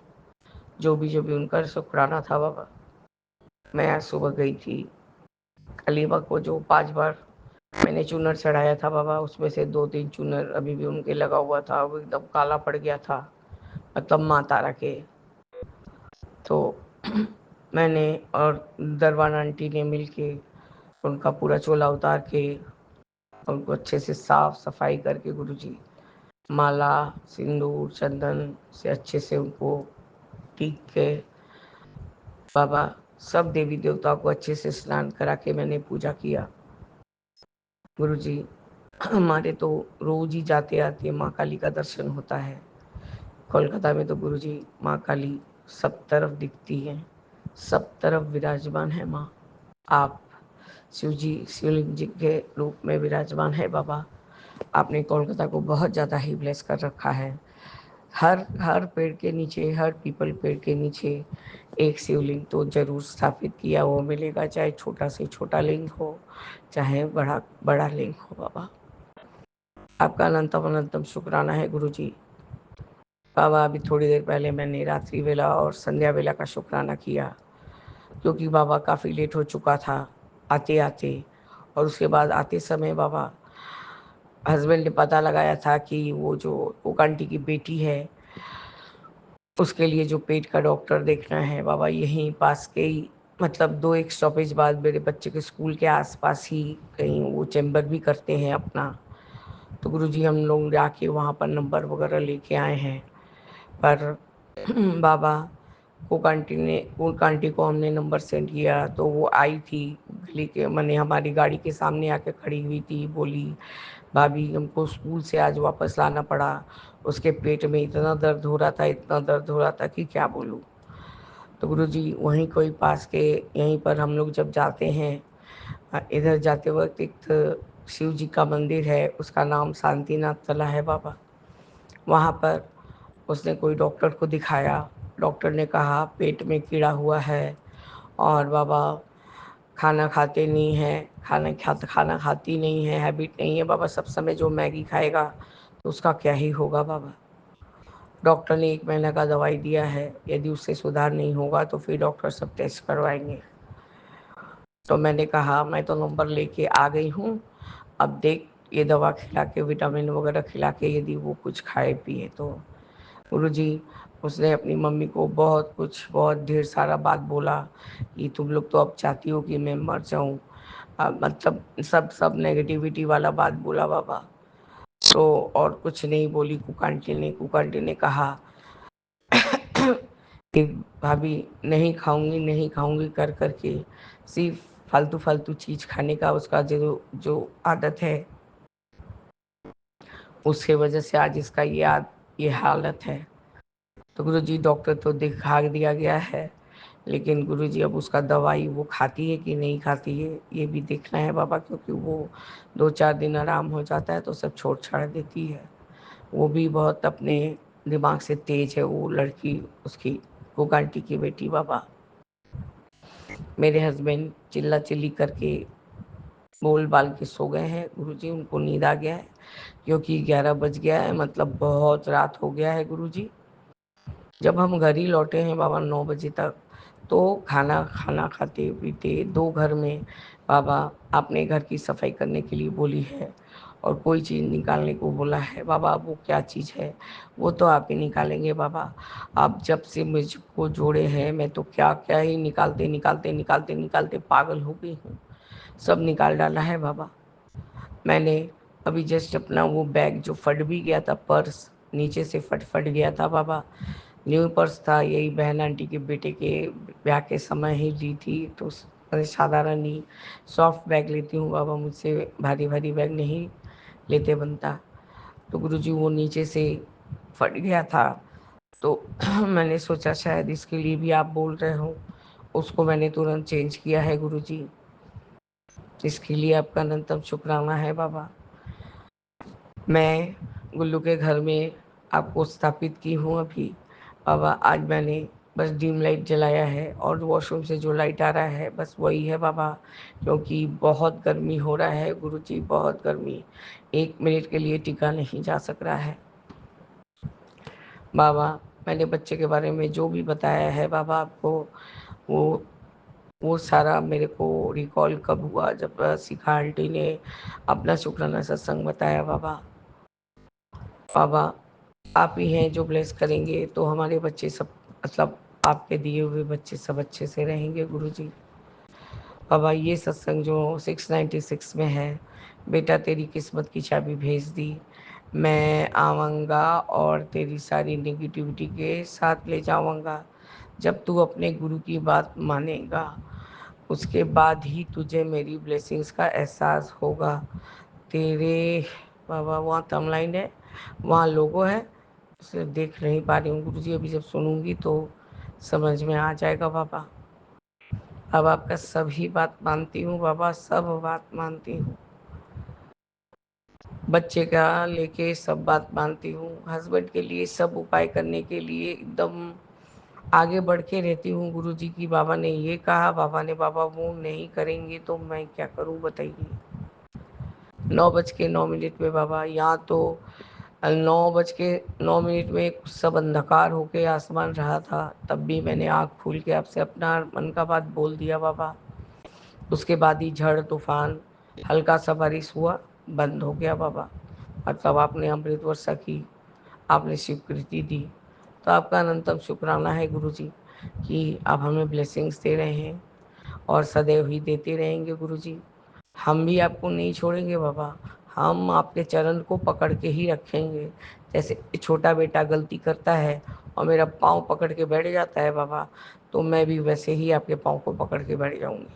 जो भी उनका शुक्राना था बाबा। मैं आज सुबह गई थी कलीबा को, जो 5 बार मैंने चूनर चढ़ाया था बाबा, उसमें से 2-3 चूनर अभी भी उनके लगा हुआ था, वो एकदम काला पड़ गया था, मतलब माँ तारा के। तो मैंने और दरबान आंटी ने मिलके उनका पूरा चोला उतार के उनको अच्छे से साफ सफाई करके गुरुजी माला सिंदूर चंदन से अच्छे से उनको टीक के बाबा सब देवी देवताओं को अच्छे से स्नान करा के मैंने पूजा किया गुरुजी। हमारे तो रोज ही जाते आते माँ काली का दर्शन होता है। कोलकाता में तो गुरुजी माँ काली सब तरफ दिखती है, सब तरफ विराजमान है माँ। आप शिव जी शिवलिंग जी के रूप में विराजमान है बाबा। आपने कोलकाता को बहुत ज़्यादा ही ब्लेस कर रखा है। हर पेड़ के नीचे, हर पीपल पेड़ के नीचे एक शिवलिंग तो जरूर स्थापित किया वो मिलेगा, चाहे छोटा से छोटा लिंग हो, चाहे बड़ा लिंग हो बाबा। आपका अनंतम शुक्राना है गुरुजी। बाबा अभी थोड़ी देर पहले मैंने रात्रि वेला और संध्या वेला का शुक्राना किया, क्योंकि बाबा काफ़ी लेट हो चुका था आते आते, और उसके बाद आते समय बाबा हस्बैंड ने पता लगाया था कि वो जो कोक आंटी की बेटी है उसके लिए जो पेट का डॉक्टर देखना है बाबा, यहीं पास के ही, मतलब 2-1 स्टॉपेज बाद मेरे बच्चे के स्कूल के आसपास ही कहीं वो चैम्बर भी करते हैं अपना। तो गुरुजी हम लोग जाके वहाँ पर नंबर वगैरह लेके आए हैं। पर बाबा कोक आंटी को हमने नंबर सेंड किया तो वो आई थी गली के, मैंने हमारी गाड़ी के सामने आके खड़ी हुई थी, बोली भाभी हमको स्कूल से आज वापस लाना पड़ा, उसके पेट में इतना दर्द हो रहा था, इतना दर्द हो रहा था कि क्या बोलूँ। तो गुरुजी वहीं कोई पास के यहीं पर हम लोग जब जाते हैं, इधर जाते वक्त एक शिव जी का मंदिर है, उसका नाम शांतिनाथ तला है बाबा। वहाँ पर उसने कोई डॉक्टर को दिखाया, डॉक्टर ने कहा पेट में कीड़ा हुआ है और बाबा खाना खाते नहीं हैं, खाना खाती नहीं है, हैबिट नहीं है बाबा, सब समय जो मैगी खाएगा तो उसका क्या ही होगा बाबा। डॉक्टर ने 1 महीने का दवाई दिया है, यदि उससे सुधार नहीं होगा तो फिर डॉक्टर सब टेस्ट करवाएंगे। तो मैंने कहा मैं तो नंबर लेके आ गई हूँ, अब देख ये दवा खिला के विटामिन वगैरह खिला के यदि वो कुछ खाए पिए तो। गुरुजी उसने अपनी मम्मी को बहुत ढेर सारा बात बोला कि तुम लोग तो अब चाहती हो कि मैं मर जाऊं, मतलब सब नेगेटिविटी वाला बात बोला बाबा। तो और कुछ नहीं बोली कुक आंटी ने कहा कि भाभी नहीं खाऊंगी कर करके सिर्फ फालतू चीज़ खाने का उसका जो आदत है, उसके वजह से आज इसका ये हालत है। तो गुरुजी डॉक्टर तो दिखा दिया गया है, लेकिन गुरुजी अब उसका दवाई वो खाती है कि नहीं खाती है ये भी देखना है बाबा, क्योंकि वो 2-4 दिन आराम हो जाता है तो सब छोड़ छाड़ देती है। वो भी बहुत अपने दिमाग से तेज है वो लड़की, उसकी वो आंटी की बेटी बाबा। मेरे हस्बैंड चिल्ला चिल्ली करके बोल बाल के सो गए हैं गुरुजी, उनको नींद आ गया है, क्योंकि 11 बज गया है, मतलब बहुत रात हो गया है गुरुजी। जब हम घर ही लौटे हैं बाबा 9 बजे तक, तो खाना खाते पीते 2 घर में बाबा आपने घर की सफाई करने के लिए बोली है और कोई चीज़ निकालने को बोला है बाबा। वो क्या चीज़ है वो तो आप ही निकालेंगे बाबा। आप जब से मुझको जोड़े हैं मैं तो क्या क्या ही निकालते पागल हो गई हूँ। सब निकाल डाला है बाबा। मैंने अभी जस्ट अपना वो बैग जो फट भी गया था, पर्स नीचे से फट गया था बाबा, न्यू पर्स था, यही बहन आंटी के बेटे के ब्याह के समय ही ली थी। तो साधारण ही सॉफ्ट बैग लेती हूँ बाबा, मुझसे भारी भारी बैग नहीं लेते बनता। तो गुरुजी वो नीचे से फट गया था, तो मैंने सोचा शायद इसके लिए भी आप बोल रहे हो, उसको मैंने तुरंत चेंज किया है गुरुजी। इसके लिए आपका अनंतम शुक्राना है बाबा। मैं गुल्लू के घर में आपको स्थापित की हूँ अभी बाबा। आज मैंने बस डिम लाइट जलाया है और वॉशरूम से जो लाइट आ रहा है बस वही है बाबा, क्योंकि बहुत गर्मी हो रहा है गुरुजी, बहुत गर्मी, 1 मिनट के लिए टिका नहीं जा सक रहा है बाबा। मैंने बच्चे के बारे में जो भी बताया है बाबा आपको, वो वो सारा मेरे को रिकॉल कब हुआ, जब शिखा आंटी ने अपना शुक्राना सत्संग बताया बाबा। बाबा आप ही हैं जो ब्लेस करेंगे तो हमारे बच्चे सब, मतलब आपके दिए हुए बच्चे सब अच्छे से रहेंगे गुरुजी। बाबा ये सत्संग जो 696 में है, बेटा तेरी किस्मत की चाबी भेज दी, मैं आऊँगा और तेरी सारी नेगेटिविटी के साथ ले जाऊँगा। जब तू अपने गुरु की बात मानेगा उसके बाद ही तुझे मेरी ब्लेसिंग्स का एहसास होगा। तेरे बाबा वहाँ थंबनेल है, वहाँ लोगो है, उसे देख नहीं पा रही हूँ गुरुजी, अभी जब सुनूंगी तो समझ में आ जाएगा बाबा। अब आपका सभी बात मानती हूँ बाबा, सब बात मानती हूँ, बच्चे का लेके सब बात मानती हूँ, हस्बैंड के लिए सब उपाय करने के लिए एकदम आगे बढ़ के रहती हूँ गुरुजी की। बाबा ने ये कहा, बाबा वो नहीं करेंगे तो मैं क्या करूँ बताइए। 9:09 में बाबा, यहाँ तो 9:09 में सब अंधकार होके आसमान रहा था, तब भी मैंने आँख खोल के आपसे अपना मन का बात बोल दिया बाबा। उसके बाद ही झड़ तूफान, हल्का सा बारिश हुआ, बंद हो गया बाबा। मतलब आपने अमृत वर्षा की, आपने स्वीकृति दी, तो आपका अनंतम शुक्राना है गुरुजी कि आप हमें ब्लेसिंग्स दे रहे हैं और सदैव ही देते रहेंगे गुरुजी। हम भी आपको नहीं छोड़ेंगे बाबा, हम आपके चरण को पकड़ के ही रखेंगे। जैसे छोटा बेटा गलती करता है और मेरा पाँव पकड़ के बैठ जाता है बाबा, तो मैं भी वैसे ही आपके पाँव को पकड़ के बैठ जाऊंगी।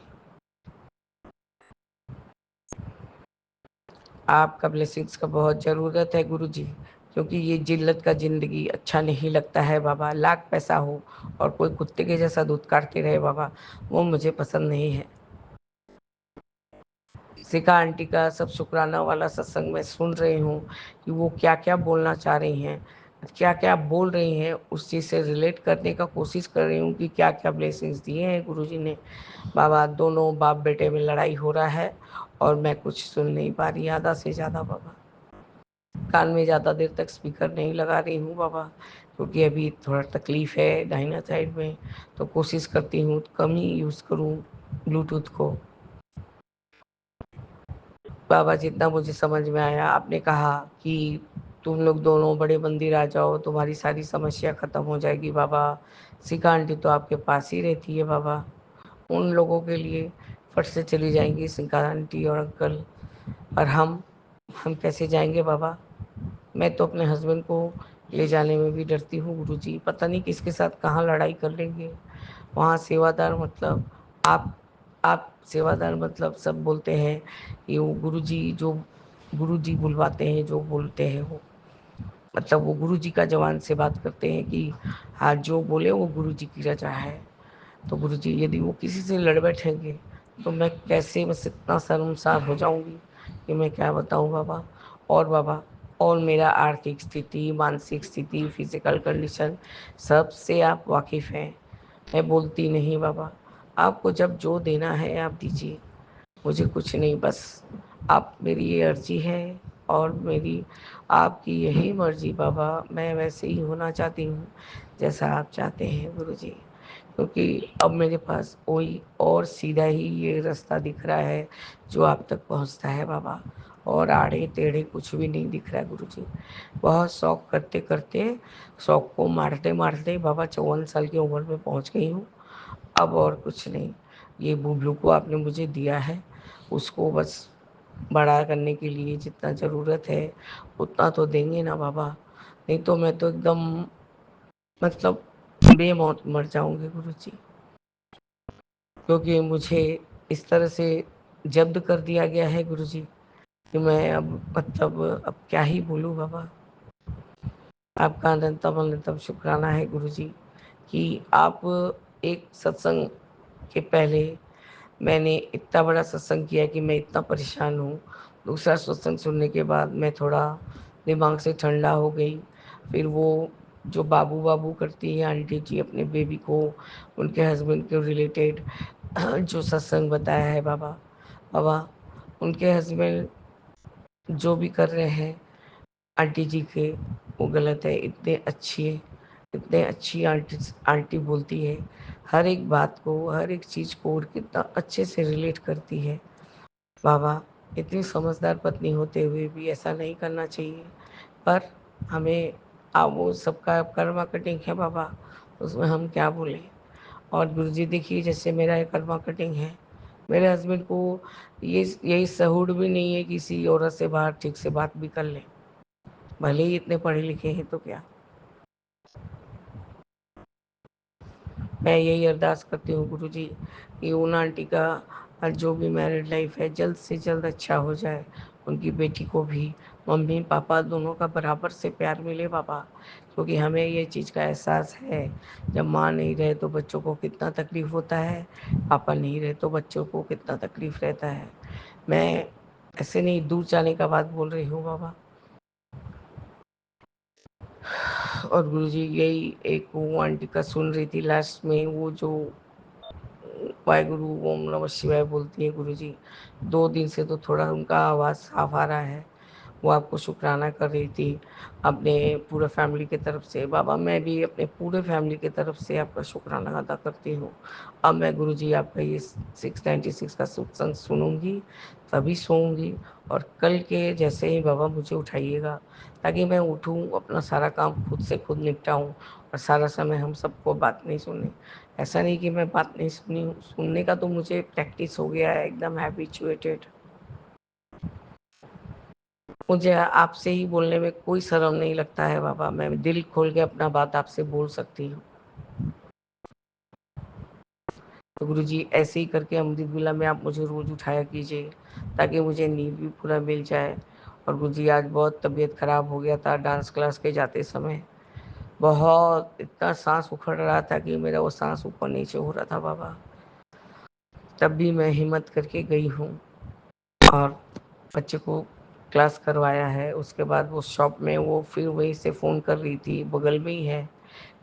आपका ब्लेसिंग्स का बहुत ज़रूरत है गुरुजी, क्योंकि ये जिल्लत का ज़िंदगी अच्छा नहीं लगता है बाबा। लाख पैसा हो और कोई कुत्ते के जैसा दूध काटते रहे बाबा, वो मुझे पसंद नहीं है। शिखा आंटी का सब शुक्राना वाला सत्संग में सुन रही हूँ कि वो क्या क्या बोलना चाह रही हैं, क्या क्या बोल रही हैं, उस चीज़ से रिलेट करने का कोशिश कर रही हूँ कि क्या क्या ब्लेसिंग्स दिए हैं गुरुजी ने। बाबा दोनों बाप बेटे में लड़ाई हो रहा है और मैं कुछ सुन नहीं पा रही आधा से ज़्यादा बाबा। कान में ज़्यादा देर तक स्पीकर नहीं लगा रही हूँ बाबा, क्योंकि अभी थोड़ा तकलीफ़ है दाहिना साइड में, तो कोशिश करती हूँ कम ही यूज़ करूँ ब्लूटूथ को। बाबा जितना मुझे समझ में आया, आपने कहा कि तुम लोग दोनों बड़े मंदिर आ जाओ, तुम्हारी सारी समस्या ख़त्म हो जाएगी बाबा। शिखा आंटी तो आपके पास ही रहती है बाबा, उन लोगों के लिए फट से चली जाएंगी शिखा आंटी और अंकल, और हम कैसे जाएंगे बाबा। मैं तो अपने हस्बैंड को ले जाने में भी डरती हूँ गुरुजी, पता नहीं किसके साथ कहाँ लड़ाई कर लेंगे। वहाँ सेवादार मतलब आप सेवादार मतलब सब बोलते हैं कि वो गुरुजी बुलवाते हैं, जो बोलते हैं वो, मतलब वो गुरुजी का जवान से बात करते हैं कि हाँ जो बोले वो गुरुजी की रजा है। तो गुरुजी यदि वो किसी से लड़ बैठेंगे तो मैं कैसे, बस इतना शर्मसार हो जाऊंगी कि मैं क्या बताऊं बाबा। और बाबा, और मेरा आर्थिक स्थिति, मानसिक स्थिति, फिजिकल कंडीशन, सबसे आप वाकिफ़ हैं। मैं बोलती नहीं बाबा, आपको जब जो देना है आप दीजिए, मुझे कुछ नहीं, बस आप, मेरी ये अर्जी है और मेरी आपकी यही मर्जी बाबा। मैं वैसे ही होना चाहती हूँ जैसा आप चाहते हैं गुरुजी, क्योंकि अब मेरे पास कोई और सीधा ही ये रास्ता दिख रहा है जो आप तक पहुँचता है बाबा, और आड़े टेढ़े कुछ भी नहीं दिख रहा है गुरुजी। बहुत शौक करते करते, शौक को मारते मारते बाबा 54 साल की उम्र में पहुँच गई हूँ। अब और कुछ नहीं, ये बुबलू को आपने मुझे दिया है, उसको बस बड़ा करने के लिए जितना ज़रूरत है उतना तो देंगे ना बाबा, नहीं तो मैं तो एकदम मतलब बेमौत मर जाऊंगी गुरुजी, क्योंकि मुझे इस तरह से जब्त कर दिया गया है गुरुजी कि मैं अब मतलब अब क्या ही बोलूँ बाबा। आपका अनंतम अनंतम शुक्राना है गुरुजी कि आप एक सत्संग के पहले मैंने इतना बड़ा सत्संग किया कि मैं इतना परेशान हूँ, दूसरा सत्संग सुनने के बाद मैं थोड़ा दिमाग से ठंडा हो गई। फिर वो जो बाबू बाबू करती है आंटी जी अपने बेबी को, उनके हस्बैंड के रिलेटेड जो सत्संग बताया है बाबा, बाबा उनके हस्बैंड जो भी कर रहे हैं आंटी जी के, वो गलत है। इतने अच्छी आंटी आंटी बोलती है हर एक बात को, हर एक चीज़ को, और कितना अच्छे से रिलेट करती है बाबा। इतनी समझदार पत्नी होते हुए भी ऐसा नहीं करना चाहिए, पर हमें वो सबका कर्मा कटिंग है बाबा, उसमें हम क्या बोलें। और गुरुजी देखिए जैसे मेरा ये कर्मा कटिंग है, मेरे हस्बैंड को ये यही सहूड़ भी नहीं है किसी औरत से बाहर ठीक से बात भी कर ले, भले ही इतने पढ़े लिखे हैं तो क्या। मैं यही अरदास करती हूँ गुरुजी कि उन आंटी का जो भी मैरिड लाइफ है जल्द से जल्द अच्छा हो जाए, उनकी बेटी को भी मम्मी पापा दोनों का बराबर से प्यार मिले बाबा, क्योंकि हमें ये चीज़ का एहसास है जब माँ नहीं रहे तो बच्चों को कितना तकलीफ़ होता है, पापा नहीं रहे तो बच्चों को कितना तकलीफ़ रहता है। मैं ऐसे नहीं दूर जाने का बात बोल रही हूँ बाबा। और गुरुजी यही एक वो आंटी का सुन रही थी लास्ट में, वो जो वाहेगुरु ओम नमः शिवाय बोलती है गुरुजी, 2 दिन से तो थोड़ा उनका आवाज़ साफ आ रहा है। वो आपको शुक्राना कर रही थी अपने पूरे फैमिली की तरफ से। बाबा मैं भी अपने पूरे फैमिली की तरफ से आपका शुक्राना अदा करती हूँ। अब मैं गुरुजी आपका ये 696 का सत्संग सुनूंगी तभी सोऊंगी, और कल के जैसे ही बाबा मुझे उठाइएगा ताकि मैं उठूँ अपना सारा काम खुद से खुद निपटाऊँ, और सारा समय हम सबको बात नहीं सुने। ऐसा नहीं कि मैं बात नहीं सुनी हूँ, सुनने का तो मुझे प्रैक्टिस हो गया है, एकदम हैबिचुएटेड। मुझे आपसे ही बोलने में कोई शर्म नहीं लगता है बाबा, मैं दिल खोल के अपना बात आपसे बोल सकती हूँ। तो गुरु जी ऐसे ही करके अमृत वेला में आप मुझे रोज़ उठाया कीजिए ताकि मुझे नींद भी पूरा मिल जाए। और गुरु जी आज बहुत तबीयत खराब हो गया था डांस क्लास के जाते समय, बहुत इतना सांस उखड़ रहा था कि मेरा वो सांस ऊपर नीचे हो रहा था बाबा, तब भी मैं हिम्मत करके गई हूँ और बच्चे को क्लास करवाया है। उसके बाद वो शॉप में वो फिर वहीं से फ़ोन कर रही थी, बगल में ही है,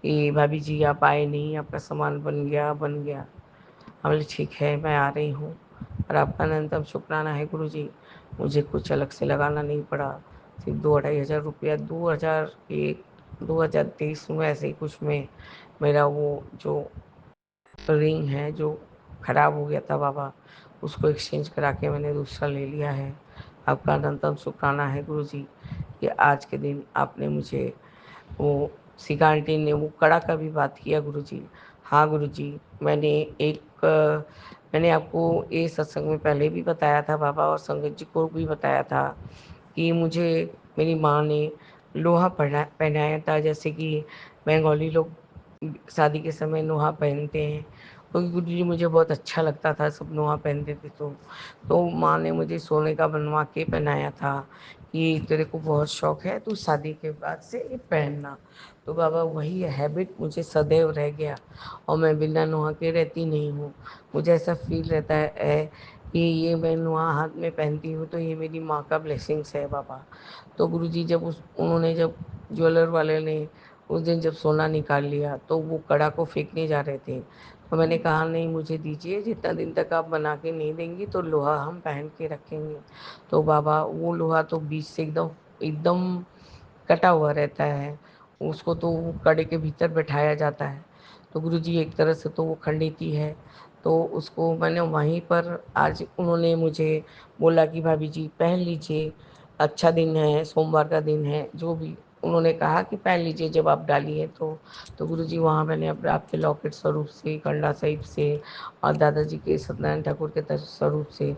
कि भाभी जी आप आए नहीं, आपका सामान बन गया। हम बोले ठीक है मैं आ रही हूँ। और आपका अनंतम शुक्राना है गुरु जी, मुझे कुछ अलग से लगाना नहीं पड़ा, सिर्फ 2-2,500 रुपया 2023 में ऐसे ही कुछ में मेरा वो जो रिंग है जो खराब हो गया था बाबा, उसको एक्सचेंज करा के मैंने दूसरा ले लिया है। आपका अनंतम शुक्राना है गुरु जी कि आज के दिन आपने मुझे वो सिका आंटी ने वो कड़ा का भी बात किया गुरु जी। हाँ गुरु जी, मैंने मैंने आपको ये सत्संग में पहले भी बताया था बाबा, और संगत जी को भी बताया था कि मुझे मेरी माँ ने लोहा पहनाया था, जैसे कि बंगाली लोग शादी के समय लोहा पहनते हैं, क्योंकि गुरु जी मुझे बहुत अच्छा लगता था सब लोहा पहनते थे। तो माँ ने मुझे सोने का बनवा के पहनाया था कि तेरे को बहुत शौक है तू शादी के बाद से ये पहनना। तो बाबा वही हैबिट मुझे सदैव रह गया, और मैं बिना नुहा के रहती नहीं हूँ। मुझे ऐसा फील रहता है कि ये मैं नुहा हाथ में पहनती हूँ तो ये मेरी माँ का ब्लेसिंग्स है बाबा। तो गुरुजी जब उन्होंने जब ज्वेलर वाले ने उस दिन जब सोना निकाल लिया तो वो कड़ा को फेंकने जा रहे थे, तो मैंने कहा नहीं मुझे दीजिए, जितना दिन तक आप बना के नहीं देंगी तो लोहा हम पहन के रखेंगे। तो बाबा वो लोहा तो बीच से एकदम एकदम कटा हुआ रहता है, उसको तो कड़े के भीतर बैठाया जाता है। तो गुरुजी एक तरह से तो वो खंडित ही है। तो उसको मैंने वहीं पर आज उन्होंने मुझे बोला कि भाभी जी पहन लीजिए, अच्छा दिन है, सोमवार का दिन है, जो भी उन्होंने कहा कि पहन लीजिए जब आप डालिए तो गुरुजी वहाँ मैंने अपने आपके लॉकेट स्वरूप से, कंडा साहिब से और दादाजी के सत्यनारायण ठाकुर के स्वरूप से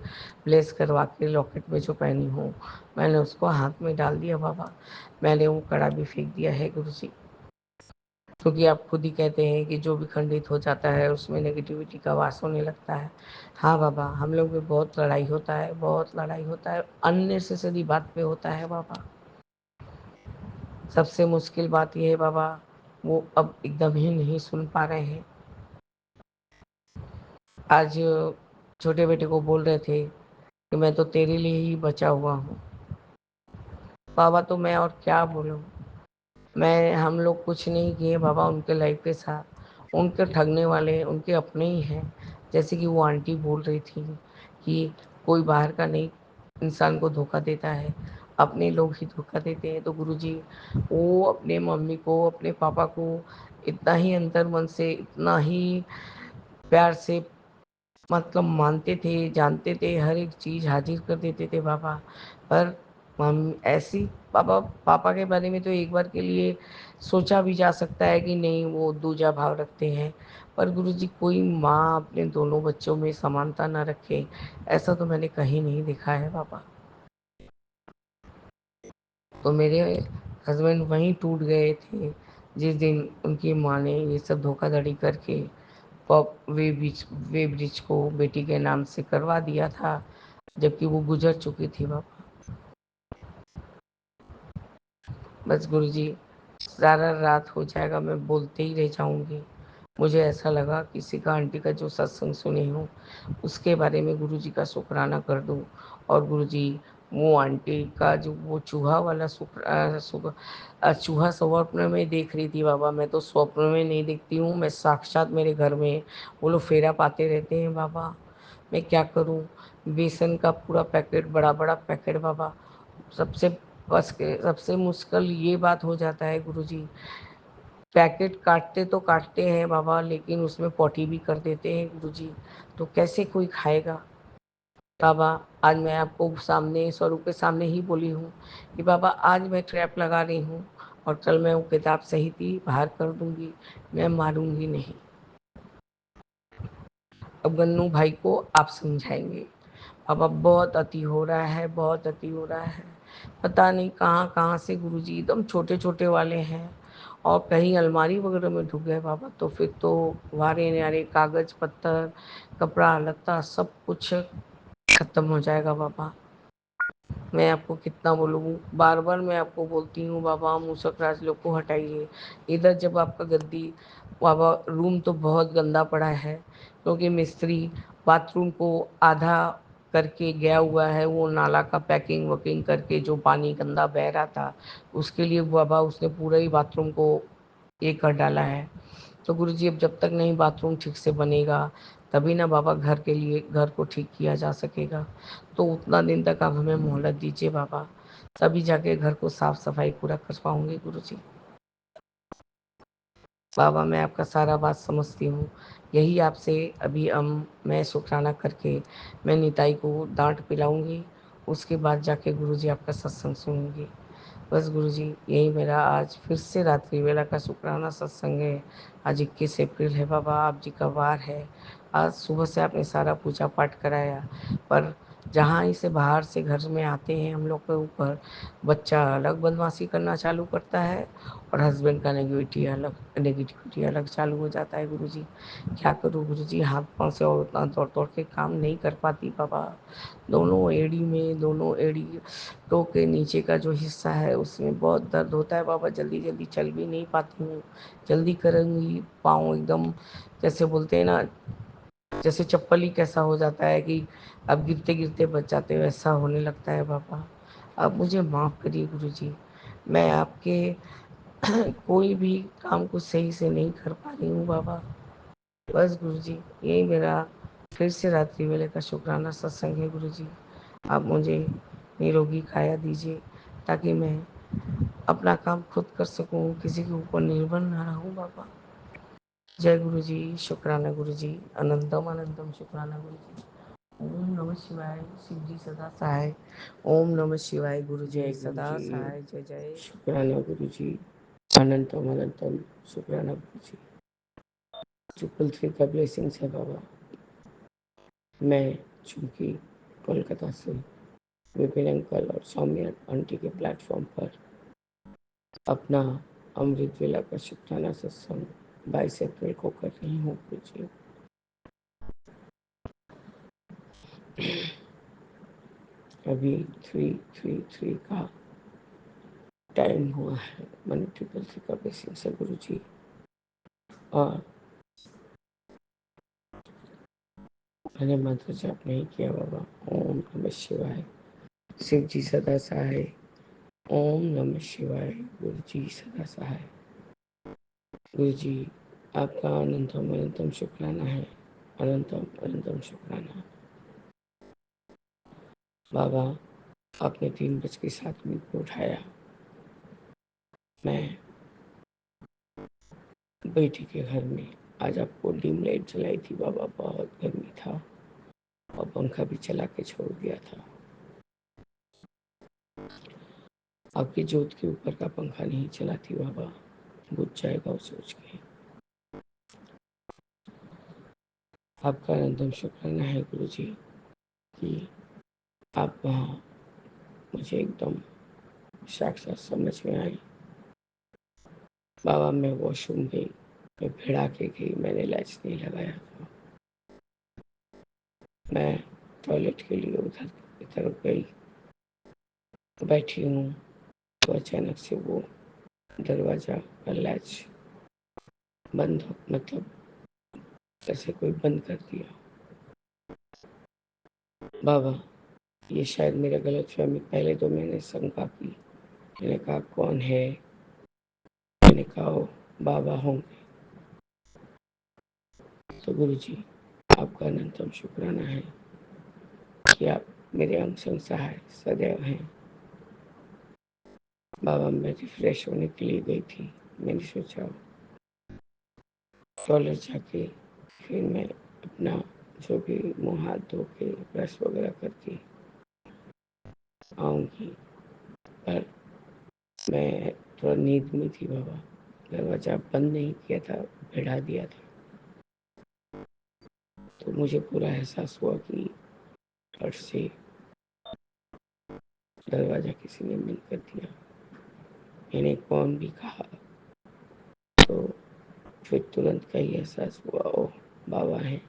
ब्लेस करवा के लॉकेट में जो पहनी हूँ, मैंने उसको हाथ में डाल दिया बाबा। मैंने वो कड़ा भी फेंक दिया है गुरुजी, क्योंकि आप खुद ही कहते हैं कि जो भी खंडित हो जाता है उसमें नेगेटिविटी का वास होने लगता है। हाँ बाबा, हम लोग में बहुत लड़ाई होता है, बहुत लड़ाई होता है, अननेसेसरी बात पे होता है बाबा। सबसे मुश्किल बात यह है बाबा, वो अब एकदम ही नहीं सुन पा रहे हैं। आज छोटे बेटे को बोल रहे थे कि मैं तो तेरे लिए ही बचा हुआ हूँ। बाबा तो मैं और क्या बोलूँ, मैं हम लोग कुछ नहीं किए बाबा उनके लाइफ के साथ। उनके ठगने वाले उनके अपने ही हैं। जैसे कि वो आंटी बोल रही थी कि कोई बाहर का नहीं इंसान को धोखा देता है, अपने लोग ही धोखा देते हैं। तो गुरुजी वो अपने मम्मी को, अपने पापा को इतना ही अंतर मन से, इतना ही प्यार से मतलब मानते थे, जानते थे, हर एक चीज़ हाजिर कर देते थे बाबा। पर हम ऐसी पापा पापा के बारे में तो एक बार के लिए सोचा भी जा सकता है कि नहीं वो दूजा भाव रखते हैं, पर गुरुजी कोई माँ अपने दोनों बच्चों में समानता ना रखे, ऐसा तो मैंने कहीं नहीं देखा है बाबा। तो मेरे हस्बैंड वहीं टूट गए थे जिस दिन उनकी माँ ने ये सब धोखाधड़ी करके पब वे ब्रिज को बेटी के नाम से करवा दिया था, जबकि वो गुजर चुकी थी बाबा। बस गुरुजी सारा रात हो जाएगा, मैं बोलते ही रह जाऊंगी। मुझे ऐसा लगा किसी का आंटी का जो सत्संग सुनी हूँ उसके बारे में गुरुजी का शुक्राना कर दूँ। और गुरुजी वो आंटी का जो वो चूहा वाला चूहा स्वप्न में देख रही थी बाबा, मैं तो स्वप्न में नहीं देखती हूँ, मैं साक्षात मेरे घर में वो लोग फेरा पाते रहते हैं बाबा। मैं क्या करूँ, बेसन का पूरा पैकेट, बड़ा बड़ा पैकेट बाबा। सबसे सबसे मुश्किल ये बात हो जाता है गुरुजी, पैकेट काटते तो काटते हैं बाबा, लेकिन उसमें पॉटी भी कर देते हैं गुरुजी, तो कैसे कोई खाएगा। बाबा आज मैं आपको सामने स्वरूप के सामने ही बोली हूँ कि बाबा आज मैं ट्रैप लगा रही हूँ और कल मैं वो किताब सहित ही बाहर कर दूंगी, मैं मारूंगी नहीं। अब गन्नू भाई को आप समझाएंगे। बाबा बहुत अति हो रहा है, बहुत अति हो रहा है, पता नहीं कहाँ कहाँ से गुरुजी एकदम छोटे छोटे वाले हैं और कहीं अलमारी वगैरह में ढुक गए बाबा, तो फिर तो वारे न्यारे कागज पत्थर कपड़ा लत्ता सब कुछ खत्म हो जाएगा बाबा। मैं आपको कितना बोलूँ, बार बार मैं आपको बोलती हूँ बाबा मूसक राज लोग को हटाइए। इधर जब आपका गद्दी बाबा रूम तो बहुत गंदा पड़ा है, क्योंकि मिस्त्री बाथरूम को आधा करके गया हुआ है, वो नाला का पैकिंग वकिंग करके जो पानी गंदा बह रहा था उसके लिए बाबा उसने पूरा ही बाथरूम को ये कर डाला है। तो गुरुजी अब जब तक नहीं बाथरूम ठीक से बनेगा तभी ना बाबा घर के लिए घर को ठीक किया जा सकेगा। तो उतना दिन तक आप हमें मोहलत दीजिए बाबा, तभी जाके घर को साफ सफाई पूरा कर पाऊंगी गुरुजी। बाबा मैं आपका सारा बात समझती हूँ, यही आपसे अभी मैं शुक्राना करके मैं निताई को डांट पिलाऊंगी, उसके बाद जाके गुरुजी आपका सत्संग सुनूंगी। बस गुरुजी यही मेरा आज फिर से रात्रि वेला का शुक्राना सत्संग है। आज 21 अप्रैल है बाबा, आप जी का वार है। आज सुबह से आपने सारा पूजा पाठ कराया, पर जहाँ इसे बाहर से घर में आते हैं हम लोग के ऊपर बच्चा अलग बदमाशी करना चालू करता है और हस्बैंड का नेगेटिविटी अलग चालू हो जाता है गुरुजी। क्या करूँ गुरुजी, हाथ पाँव से और उतना दौड़ दौड़ के काम नहीं कर पाती बाबा। दोनों एड़ी टो के नीचे का जो हिस्सा है उसमें बहुत दर्द होता है बाबा, जल्दी जल्दी चल भी नहीं पाती हूँ। जल्दी करूँगी पाँव एकदम जैसे बोलते हैं ना, जैसे चप्पल ही कैसा हो जाता है कि अब गिरते गिरते बच जाते, वैसा होने लगता है बाबा। आप मुझे माफ़ करिए गुरुजी, मैं आपके कोई भी काम को सही से नहीं कर पा रही हूँ बाबा। बस गुरुजी यही मेरा फिर से रात्रि वेले का शुक्राना सत्संग है गुरुजी। आप मुझे निरोगी काया दीजिए ताकि मैं अपना काम खुद कर सकूं, किसी के ऊपर निर्भर ना रहूं बाबा। जय गुरुजी, शुक्राना गुरुजी, अनंतम अनंतम शुक्राना गुरुजी। ओम नमः शिवाय शिव जी सदा सहाय। ओम नमः शिवाय गुरु जी सदा सहाय। जय जय शुक्राना गुरु जी। अनंतम अनंतम शुक्राना गुरु जी। ट्रिपल थ्री का ब्लेसिंग्स है बाबा। मैं चूंकि कोलकाता से विपिन अंकल और सौम्या आंटी के प्लेटफॉर्म पर अपना अमृत वेला का शुक्राना सत्संग 22 अप्रैल को कर रही हूँ गुरु जी। अभी 3:33 का टाइम हुआ है। मैंने ट्रिपल थ्री का ब्लेसिंग से गुरु जी। और मैंने मंत्र जाप नहीं किया बाबा। ओम नमः शिवाय शिव जी सदा सहाय। ओम नमः शिवाय गुरु जी सदा सहाय। गुरु जी आपका अनंतम अनंतम शुक्राना है। अनंतम अनंतम शुक्राना। बाबा आपने 3:07 को उठाया। मैं बेटी के घर में आज आपको डिम लाइट जलाई थी बाबा। बहुत गर्मी था और पंखा भी चला के छोड़ दिया था। आपकी जोत के ऊपर का पंखा नहीं चलाती बाबा, बुझ जाएगा वो सोच के। आपका अनंतम शुक्राना है गुरु जी कि आप वहाँ मुझे एकदम साक्षात समझ में आई। बाबा मैं वॉशरूम गई, मैं भिड़ा के गई, मैंने लैच नहीं लगाया था। मैं टॉयलेट के लिए उधर की तरफ गई, बैठी हूँ तो अचानक से वो दरवाजा का लैच बंद हो, मतलब जैसे कोई बंद कर दिया। बाबा ये शायद मेरा गलत फहमी। पहले तो मैंने शंका की, मैंने कहा कौन है, मैंने कहा ओ बाबा होंगे। तो गुरु जी आपका अनंतम शुक्राना है कि आप मेरे अंग संग सहाय सदैव हैं। बाबा मैं रिफ्रेश होने के लिए गई थी। मैंने सोचा टॉयलेट जाके फिर मैं अपना जो भी मुँह हाथ धो के ब्रश वगैरह करके आऊँगी, पर मैं थोड़ा नींद में थी बाबा। दरवाजा बंद नहीं किया था, भिड़ा दिया था। तो मुझे पूरा एहसास हुआ कि फट से दरवाजा किसी ने बंद कर दिया। मैंने कौन भी कहा तो फिर तुरंत का ही एहसास हुआ, ओह बाबा हैं।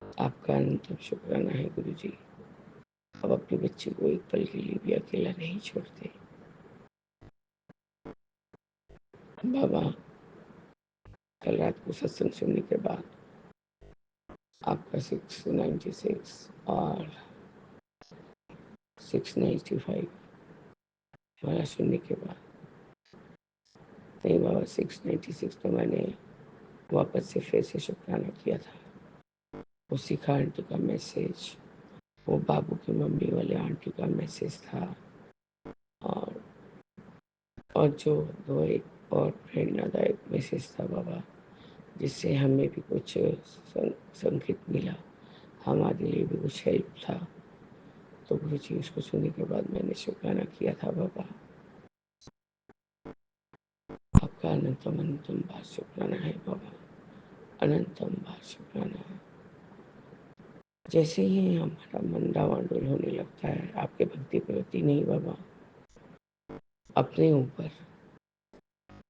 आपका अनंतम शुक्राना है गुरु जी। अब अपने बच्चे को एक पल के लिए भी अकेला नहीं छोड़ते। बाबा कल रात को सत्संग सुनने के बाद आपका 696 और 695 वाला सुनने के बाद, नहीं बाबा 696 तो मैंने वापस से फिर से शुक्राना किया था। वो शिखा आंटी का मैसेज, वो बाबू की मम्मी वाले आंटी का मैसेज था, और जो दो एक और प्रेरणादायक मैसेज था बाबा, जिससे हमें भी कुछ संकेत मिला, हमारे लिए भी कुछ हेल्प था। तो गुरु जी उसको सुनने के बाद मैंने शुक्राना किया था बाबा। आपका अनंतम अनंतम बार शुक्राना है बाबा, अनंतम बार शुक्राना है। जैसे ही हमारा मन डावाडोल होने लगता है आपके भक्ति प्रति नहीं बाबा, अपने ऊपर,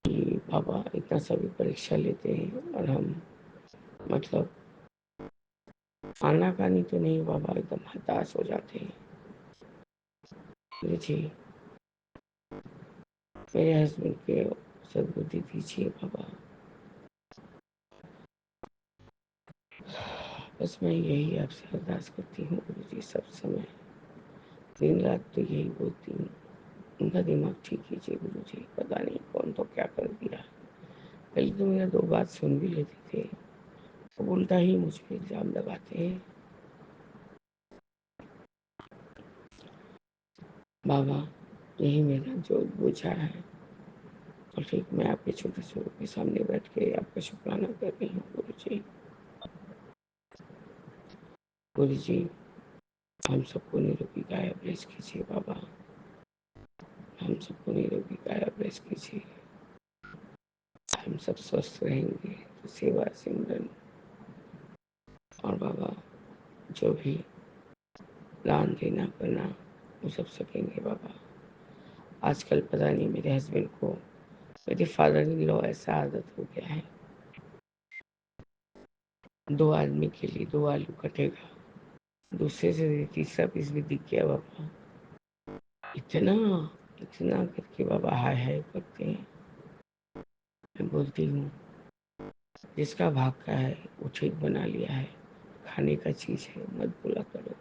कि बाबा इतना सभी परीक्षा लेते हैं और हम मतलब आनाकानी तो नहीं बाबा, एकदम हताश हो जाते हैं। जी मेरे हस्बैंड के सद्बुद्धि दीजिए बाबा। बस मैं यही आपसे अरदास करती हूँ गुरु जी, सब समय दिन रात तो यही बोलती हूँ, उनका दिमाग ठीक कीजिए गुरु जी। पता नहीं कौन तो क्या कर दिया। पहले तो मेरा 2 बात सुन भी लेते थे, तो उल्टा ही मुझ पर इल्जाम लगाते हैं। बाबा यही मेरा जो बोझा है, और ठीक मैं आपके छोटे स्वरूप के सामने बैठ के आपका शुक्राना कर रही हूँ गुरु जी। गुरु जी हम सबको निरोगी काया ब्लेस कीजिए बाबा, हम सबको निरोगी काया ब्लेस कीजिए, हम सब स्वस्थ रहेंगे तो सेवा सिमरन और बाबा जो भी दान देना करना वो सब सकेंगे बाबा। आजकल पता नहीं मेरे हस्बैंड को, मेरे फादर इन लॉ ऐसा आदत हो गया है, 2 आदमी के लिए 2 आलू कटेगा, दूसरे से तीसरा पीस भी दिख गया बाबा। इतना इतना करके बाबा हाय हाय करते हैं। मैं बोलती हूँ जिसका भाग का है वो ठीक बना लिया है, खाने का चीज है मत बोला करो।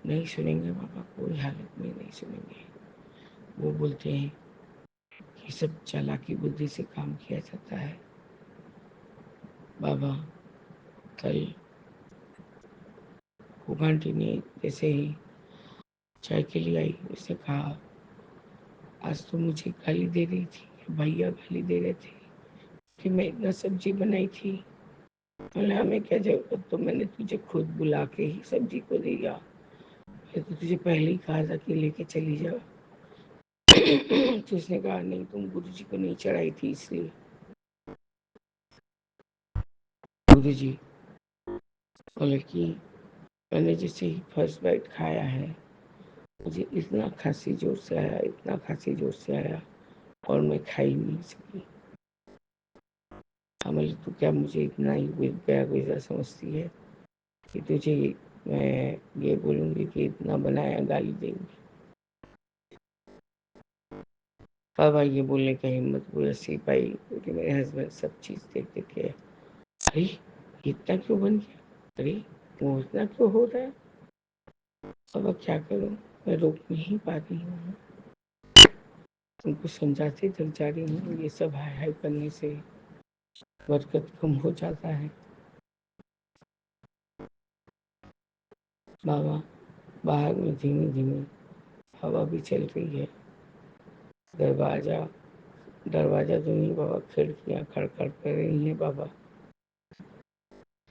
नहीं सुनेंगे बाबा, कोई हालत में नहीं सुनेंगे। वो बोलते हैं कि सब चालाकी बुद्धि से काम किया जाता है। बाबा कल आंटी ने जैसे ही चाय के लिए आई, उसने कहा आज तो मुझे गाली दे रही थी, भैया गाली दे रहे थे कि मैं इतना सब्जी बनाई थी। मैंने हमें क्या जरूरत, तो मैंने तुझे खुद बुला के ही सब्जी को दिया, मैं तो तुझे पहले ही कहा था कि लेके चली जा। तो उसने कहा नहीं तुम गुरु जी को नहीं चढ़ाई थी इसलिए। गुरु जी बोले कि मैंने जैसे ही फर्स्ट बाइट खाया है मुझे इतना खांसी जोर से आया, इतना खांसी जोर से आया और मैं खा ही नहीं सकी। हमारे तो क्या मुझे इतना ही गया गुजरा समझती है कि तुझे मैं ये बोलूँगी कि इतना बनाया गाली देंगी। बाबा ये बोलने का हिम्मत पूरा सी पाई क्योंकि मेरे हस्बैंड सब चीज़ देख देख के अरे इतना क्यों बन गया, अरे वो इतना क्यों हो रहा है। बाबा क्या करूँ, मैं रोक नहीं पा रही हूँ, उनको समझाते थक जा रही हूँ। ये सब हाय हाय करने से बरकत कम हो जाता है। बाबा बाहर में धीमे धीमे हवा भी चल रही है। दरवाजा दरवाजा तो नहीं बाबा, खिड़कियाँ खड़खड़ कर रही हैं बाबा।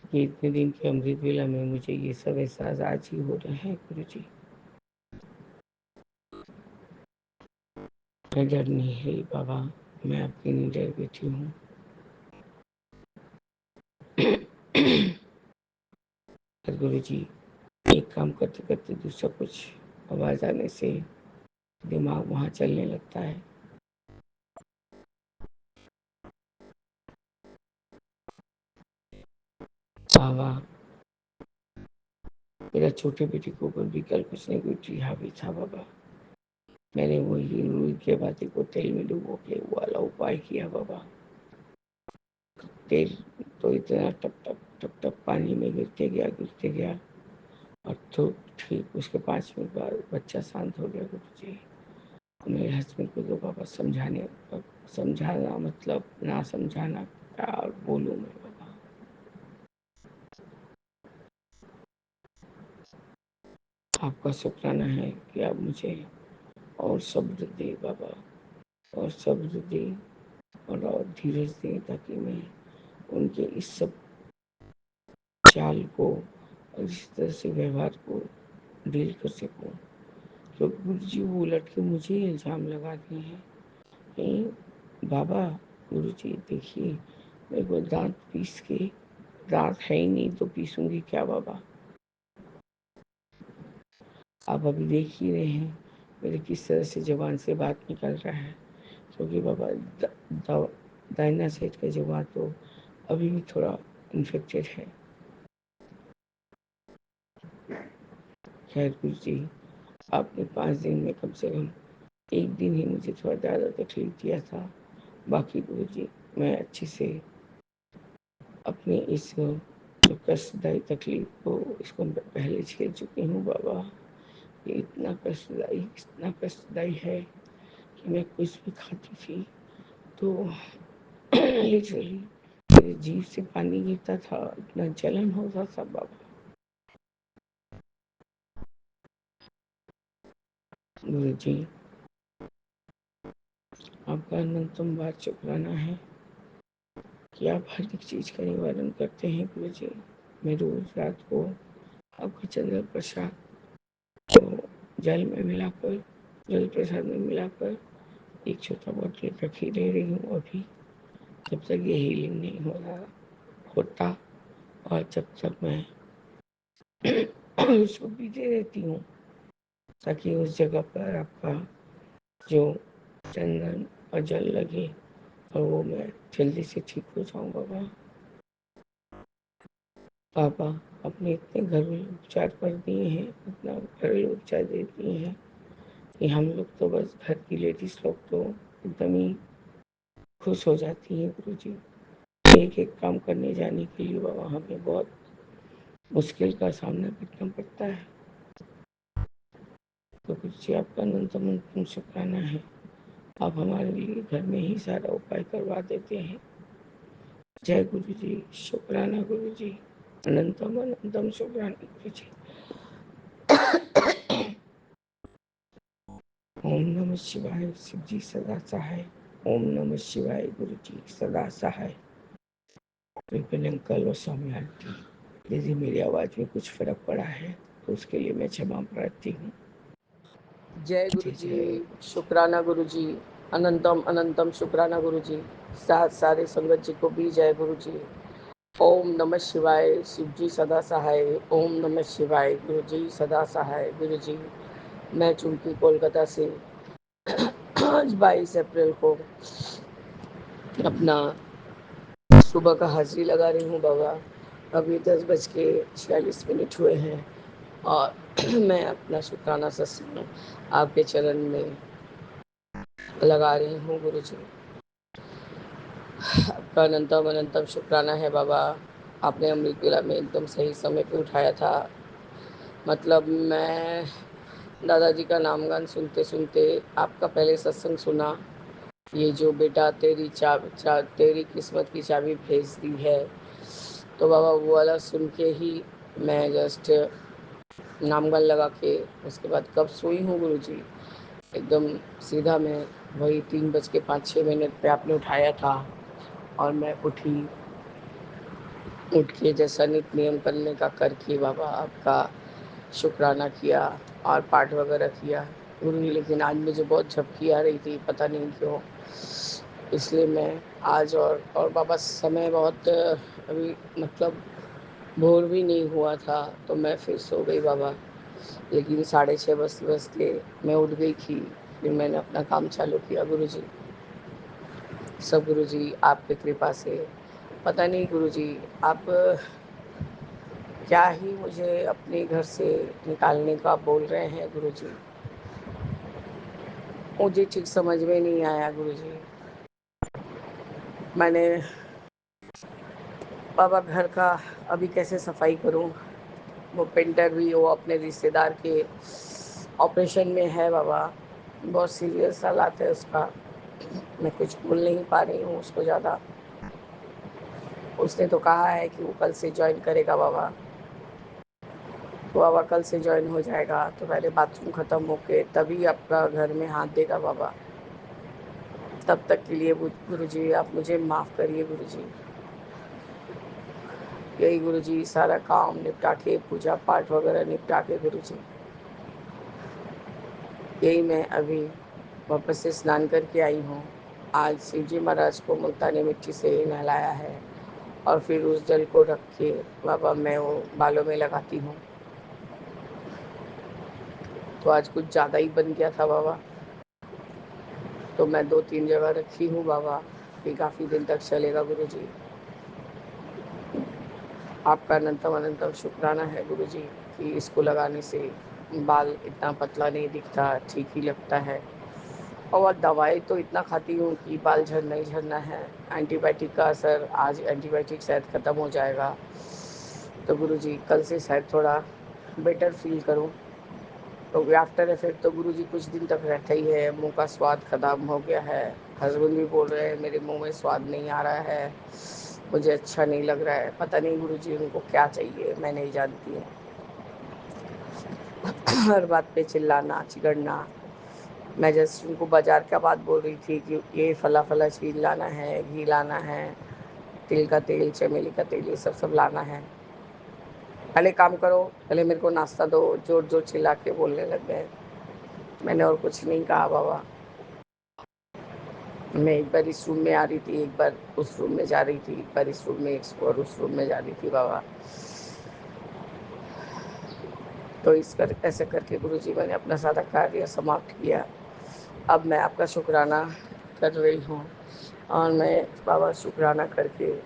ये इतने दिन के अमृत वेला में मुझे ये सब एहसास आज ही हो रहे हैं गुरु जी। मैं डर नहीं है बाबा, मैं आपकी निडर बेटी हूँ। गुरु जी एक काम करते करते दूसरा कुछ आवाज आने से दिमाग वहाँ चलने लगता है। बाबा मेरा छोटे बेटे को ऊपर भी कल कुछ नहीं कुछ हावी था बाबा। मैंने वही रुई के बाती को तेल में डुबो के वाला उपाय किया बाबा। तेल तो इतना टप टप टप टप पानी में गिरते गया और तो ठीक उसके 5 मिनट बाद बच्चा शांत हो गया गुरु जी। मेरे हस्बैंड को तो बाबा समझाना मतलब ना समझाना क्या बोलूँ मैं बाबा। आपका शुक्राना है कि आप मुझे और सब्र दे बाबा, और सब्र दे और धीरज दे ताकि मैं उनके इस सब चाल को और इस तरह से व्यवहार को डील कर सकूं। तो गुरु जी वो उलट के मुझे इल्ज़ाम लगाते हैं कि बाबा गुरु जी देखिए मेरे को दांत पीस के, दांत है ही नहीं तो पीसूंगी क्या बाबा। आप अभी देख ही रहे हैं मेरे किस तरह से जबान से बात निकल रहा है क्योंकि बाबा दाहिना साइड का जबान तो अभी भी थोड़ा इन्फेक्टेड है। खैर गुरु जी आपने 5 दिन में कम से कम एक दिन ही मुझे थोड़ा ज़्यादा तकलीफ दिया था। बाकी गुरु जी मैं अच्छे से अपने इस जो कष्टदायी तकलीफ को इसको मैं पहले झेल चुकी हूँ बाबा। ये इतना कष्टदायी है कि मैं कुछ भी खाती थी तो लिटरली मेरे जीभ से पानी गिरता था, इतना जलन होता था बाबा। गुरु जी आपका अनंतम बार शुक्राना है कि आप हर एक चीज़ का निवारण करते हैं गुरु जी। मैं रोज रात को आपका चंद्र प्रसाद को जल में मिलाकर, जल प्रसाद में मिलाकर एक छोटा बॉटल रखी ले रही हूँ अभी, जब तक ये हीलिंग नहीं हो रहा होता, और जब तक मैं उसको पीते रहती हूँ, ताकि उस जगह पर आपका जो चंदन और जल लगे और वो मैं जल्दी से ठीक हो जाऊँ। बाबा पापा अपने इतने घरेलू उपचार कर दिए हैं, इतना घरेलू उपचार दे दिए हैं कि हम लोग तो बस घर की लेडीज लोग तो एकदम ही खुश हो जाती हैं गुरु जी। एक एक काम करने जाने के लिए बाबा हमें बहुत मुश्किल का सामना करना पड़ता है। तो गुरु जी आपका अनंत शुक्राना है, आप हमारे लिए घर में ही सारा उपाय करवा देते हैं। जय गुरु जी, शुक्राना गुरु जी, अनंतम अनंतम शुक्राना गुरु जी। ओम नमः शिवाय, शिव जी सदा सहाय। ओम नमः शिवाय, गुरु जी सदा सहाय। विपिन अंकल और स्वामी आंटी, यदि मेरी आवाज में कुछ फर्क पड़ा है तो उसके लिए मैं क्षमा प्रार्थी हूँ। जय गुरु जी, शुक्राना गुरु जी, अनंतम अनंतम शुक्राना गुरु जी। सारे संगत जी को भी जय गुरु जी। ओम नमः शिवाय, शिव जी सदा सहाय। ओम नमः शिवाय, गुरु जी सदा सहाय। गुरु जी, मैं चुमकी कोलकाता से आज 22 अप्रैल को अपना सुबह का हाजिरी लगा रही हूँ बाबा। अभी 10:46 हुए हैं और मैं अपना शुक्राना सत्संग आपके चरण में लगा रही हूँ गुरु जी। आपका अनंतम अनंतम शुक्राना है बाबा। आपने अमृत वेला में एकदम सही समय पे उठाया था। मतलब मैं दादाजी का नामगान सुनते सुनते आपका पहले सत्संग सुना, ये जो बेटा तेरी किस्मत की चाबी भेज दी है, तो बाबा वो वाला सुन के ही मैं जस्ट नामगान लगा के उसके बाद कब सोई हूँ गुरु जी। एकदम सीधा मैं वही 3:05 पे आपने उठाया था और मैं उठ के जैसा नित नियम करने का करके बाबा आपका शुक्राना किया और पाठ वगैरह किया गुरु जी। लेकिन आज मुझे बहुत झपकी आ रही थी, पता नहीं क्यों, इसलिए मैं आज और बाबा समय बहुत अभी मतलब भोर भी नहीं हुआ था तो मैं फिर सो गई बाबा। लेकिन 6:30 बजते मैं उठ गई थी, फिर मैंने अपना काम चालू किया गुरु जी। सब गुरु जी आपकी कृपा से। पता नहीं गुरु जी आप क्या ही मुझे अपने घर से निकालने का बोल रहे हैं गुरु जी, मुझे ठीक समझ में नहीं आया गुरु जी। मैंने बाबा घर का अभी कैसे सफाई करूं, वो पेंटर भी वो अपने रिश्तेदार के ऑपरेशन में है बाबा, बहुत सीरियस हालात है उसका। मैं कुछ बोल नहीं पा रही हूँ उसको ज़्यादा। उसने तो कहा है कि वो कल से ज्वाइन करेगा बाबा, तो बाबा कल से ज्वाइन हो जाएगा तो पहले बाथरूम ख़त्म होके तभी आपका घर में हाथ देगा बाबा। तब तक के लिए गुरु जी आप मुझे माफ़ करिए गुरु जी। यही गुरु जी सारा काम निपटा के पूजा पाठ वगैरह निपटा के गुरु जी, यही मैं अभी वापस से स्नान करके आई हूँ। आज शिव जी महाराज को मुल्तानी मिट्टी से नहलाया है और फिर उस जल को रख के बाबा मैं वो बालों में लगाती हूँ। तो आज कुछ ज़्यादा ही बन गया था बाबा, तो मैं 2-3 जगह रखी हूँ बाबा, ये काफ़ी दिन तक चलेगा गुरु जी। आपका अनंतम अनंतम शुक्राना है गुरु जी कि इसको लगाने से बाल इतना पतला नहीं दिखता, ठीक ही लगता है। और दवाई तो इतना खाती हूँ कि बाल झड़ना ही झड़ना है। एंटीबायोटिक का असर, आज एंटीबायोटिक शायद ख़त्म हो जाएगा तो गुरुजी कल से शायद थोड़ा बेटर फील करूँ। तो आफ्टर इफेक्ट तो गुरुजी कुछ दिन तक रहता ही है। मुंह का स्वाद ख़त्म हो गया है, हस्बैंड भी बोल रहे हैं मेरे मुंह में स्वाद नहीं आ रहा है, मुझे अच्छा नहीं लग रहा है। पता नहीं गुरुजी उनको क्या चाहिए, मैं नहीं जानती हूँ। हर बात पे चिल्लाना चिगड़ना। मैं जस्ट उनको बाज़ार का बात बोल रही थी कि ये फला फला चीज़ लाना है, घी लाना है, तिल का तेल, चमेली का तेल, ये सब लाना है। पहले काम करो, पहले मेरे को नाश्ता दो, जोर जोर चिल्ला के बोलने लग गए। मैंने और कुछ नहीं कहा बाबा। मैं एक बार इस रूम में आ रही थी, एक बार उस रूम में जा रही थी, एक बार इस रूम में, एक बार उस रूम में जा रही थी बाबा। तो ऐसे करके गुरुजी मैंने अपना सारा कार्य समाप्त किया। अब मैं आपका शुक्राना कर रही हूँ और मैं बाबा शुक्राना करके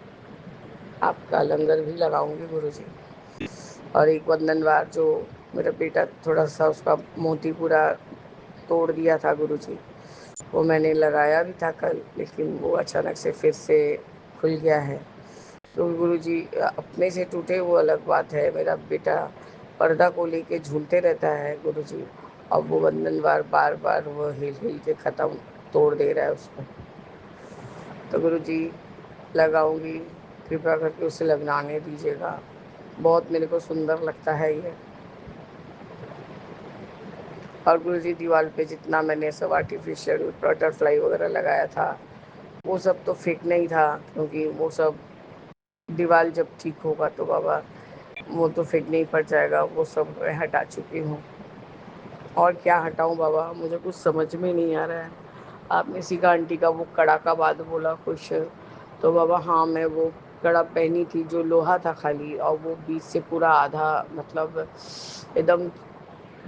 आपका लंगर भी लगाऊंगी गुरुजी। और एक वंदनवार जो मेरा बेटा थोड़ा सा उसका मोती पूरा तोड़ दिया था गुरुजी, वो मैंने लगाया भी था कल, लेकिन वो अचानक से फिर से खुल गया है। तो गुरुजी अपने से टूटे वो अलग बात है, मेरा बेटा पर्दा को लेके झूलते रहता है गुरुजी। अब वो बंधनवार बार बार वो हिल हिल के ख़त्म तोड़ दे रहा है उसको। तो गुरुजी लगाऊंगी, कृपा करके उसे लगवाने दीजिएगा। बहुत मेरे को सुंदर लगता है ये। और गुरुजी दीवार पे जितना मैंने सब आर्टिफिशियल बटरफ्लाई वगैरह लगाया था वो सब तो फेक नहीं था, क्योंकि वो सब दीवार जब ठीक होगा तो बाबा वो तो फेंक नहीं पड़ जाएगा, वो सब मैं हटा चुकी हूँ। और क्या हटाऊँ बाबा, मुझे कुछ समझ में नहीं आ रहा है। आपने सीखा आंटी का वो कड़ा का बाद बोला कुछ, तो बाबा हाँ मैं वो कड़ा पहनी थी जो लोहा था खाली, और वो बीच से पूरा आधा मतलब एकदम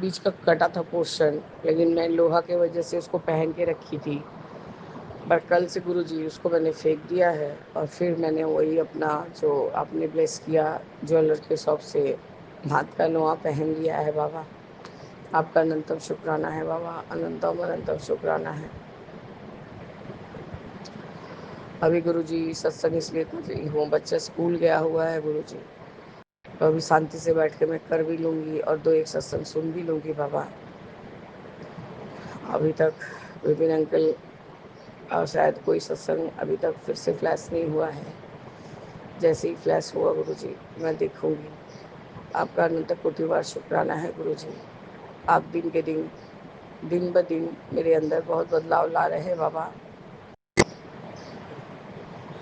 बीच का कटा था पोर्शन, लेकिन मैं लोहा के वजह से उसको पहन के रखी थी। पर कल से गुरुजी उसको मैंने फेंक दिया है और फिर मैंने वही अपना जो आपने ब्लेस किया ज्वेलर के शॉप से हाथ का लोहा पहन लिया है बाबा। आपका अनंतम शुक्राना है बाबा, अनंतम अनंतम शुक्राना है। अभी गुरुजी सत्संग इसलिए कर रही हूँ, बच्चा स्कूल गया हुआ है गुरुजी, तो अभी शांति से बैठ के मैं कर भी लूँगी और 2-1 सत्संग सुन भी लूँगी बाबा। अभी तक विपिन अंकल और शायद कोई सत्संग अभी तक फिर से फ्लैश नहीं हुआ है। जैसे ही फ्लैश हुआ गुरुजी मैं देखूँगी। आपका अनंत कोटिवार शुक्राना है गुरुजी। आप दिन ब दिन मेरे अंदर बहुत बदलाव ला रहे हैं बाबा।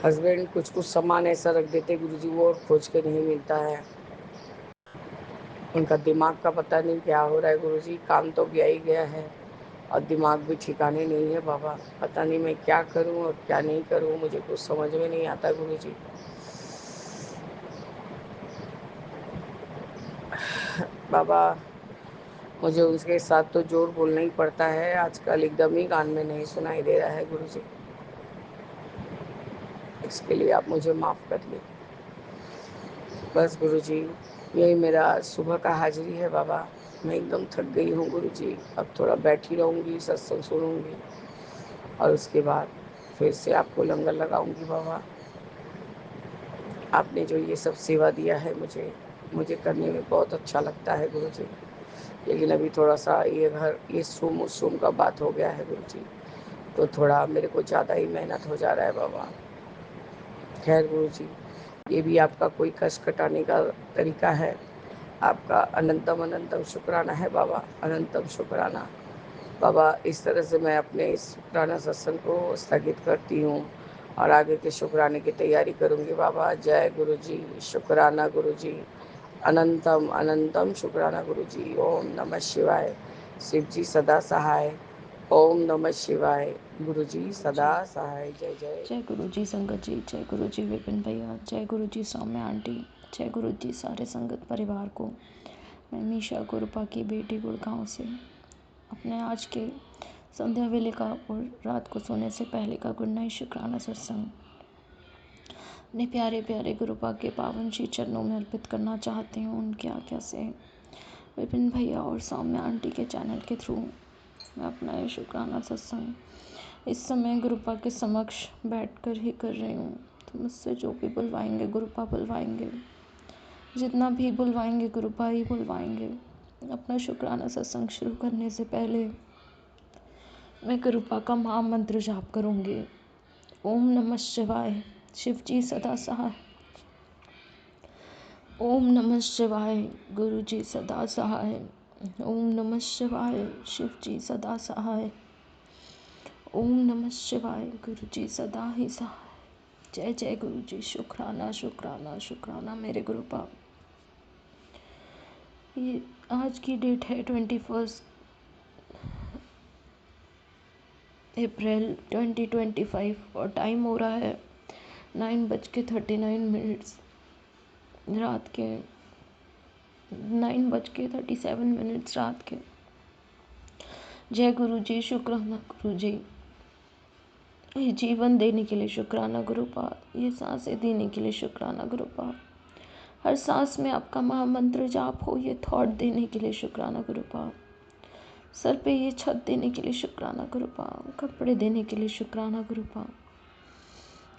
हस्बैंड कुछ सामान ऐसा रख देते गुरुजी, वो और खोज के नहीं मिलता है। उनका दिमाग का पता नहीं क्या हो रहा है गुरुजी, काम तो गया ही गया है और दिमाग भी ठिकाने नहीं है बाबा। पता नहीं मैं क्या करूं और क्या नहीं करूं, मुझे कुछ समझ में नहीं आता गुरुजी। बाबा मुझे उसके साथ तो जोर बोलना ही पड़ता है, आजकल एकदम ही कान में नहीं सुनाई दे रहा है गुरुजी। इसके लिए आप मुझे माफ़ करिए। बस गुरुजी यही मेरा सुबह का हाजिरी है बाबा। मैं एकदम थक गई हूँ गुरुजी, अब थोड़ा बैठी रहूँगी, सत्संग सुनूँगी और उसके बाद फिर से आपको लंगर लगाऊंगी बाबा। आपने जो ये सब सेवा दिया है मुझे करने में बहुत अच्छा लगता है गुरुजी। लेकिन अभी थोड़ा सा ये घर ये सूम उस सूम का बात हो गया है गुरुजी, तो थोड़ा मेरे को ज़्यादा ही मेहनत हो जा रहा है बाबा। खैर गुरुजी ये भी आपका कोई कष्ट कटाने का तरीका है। आपका अनंतम अनंतम शुक्राना है बाबा, अनंतम शुक्राना। बाबा इस तरह से मैं अपने इस शुक्राना सत्संग को स्थगित करती हूँ और आगे के शुक्राने की तैयारी करूँगी बाबा। जय गुरु जी, शुक्राना गुरु जी, अनंतम अनंतम शुक्राना गुरु जी। ओम नमः शिवाय, शिव जी सदा सहाय। ओम नमः शिवाय, गुरु जी सदा सहाय। जय जय जय गुरु जी संगत जी, जय गुरु जी विपिन भैया, जय गुरु जी सौम्या आंटी, जय गुरु जी सारे संगत परिवार को। मैं मीशा गुरुपा की बेटी गुड़गांव से अपने आज के संध्या वेले का और रात को सोने से पहले का गुड नाइट शुक्राना सत्संग अपने प्यारे प्यारे गुरुपा के पावन श्री चरणों में अर्पित करना चाहती हूँ। उनके आज्ञा से विपिन भैया और सौम्या आंटी के चैनल के थ्रू मैं अपना ये शुक्राना सत्संग इस समय गुरुपा के समक्ष बैठकर ही कर रही हूँ। तो मुझसे जो भी बुलवाएंगे गुरुपा बुलवाएंगे, जितना भी बुलवाएंगे गुरुपा ही बुलवाएंगे। अपना शुक्राना सत्संग शुरू करने से पहले मैं गुरुपा का महामंत्र जाप करूँगी। ओम नमः शिवाय, शिव जी सदा सहाय। ओम नमः शिवाय, गुरु जी सदा सहाय। ओम नमः शिवाय, शिव जी सदा सहाय। ओम नमः शिवाय, गुरु जी सदा ही सहाय। जय जय गुरु जी, शुक्राना शुक्राना शुक्राना मेरे गुरुपा। ये आज की डेट है 21 अप्रैल 2025 और टाइम हो रहा है 9:39 रात के 9:37 रात के। जय गुरु जी, शुक्राना गुरु जी, ये जीवन देने के लिए शुक्राना गुरुपाद, ये सांसें देने के लिए शुक्राना गुरुपाद, हर सांस में आपका महामंत्र जाप हो, ये थॉट देने के लिए शुक्राना गुरुपाद, सर पे ये छत देने के लिए शुक्राना गुरुपाद, कपड़े देने के लिए शुक्राना गुरुपाद,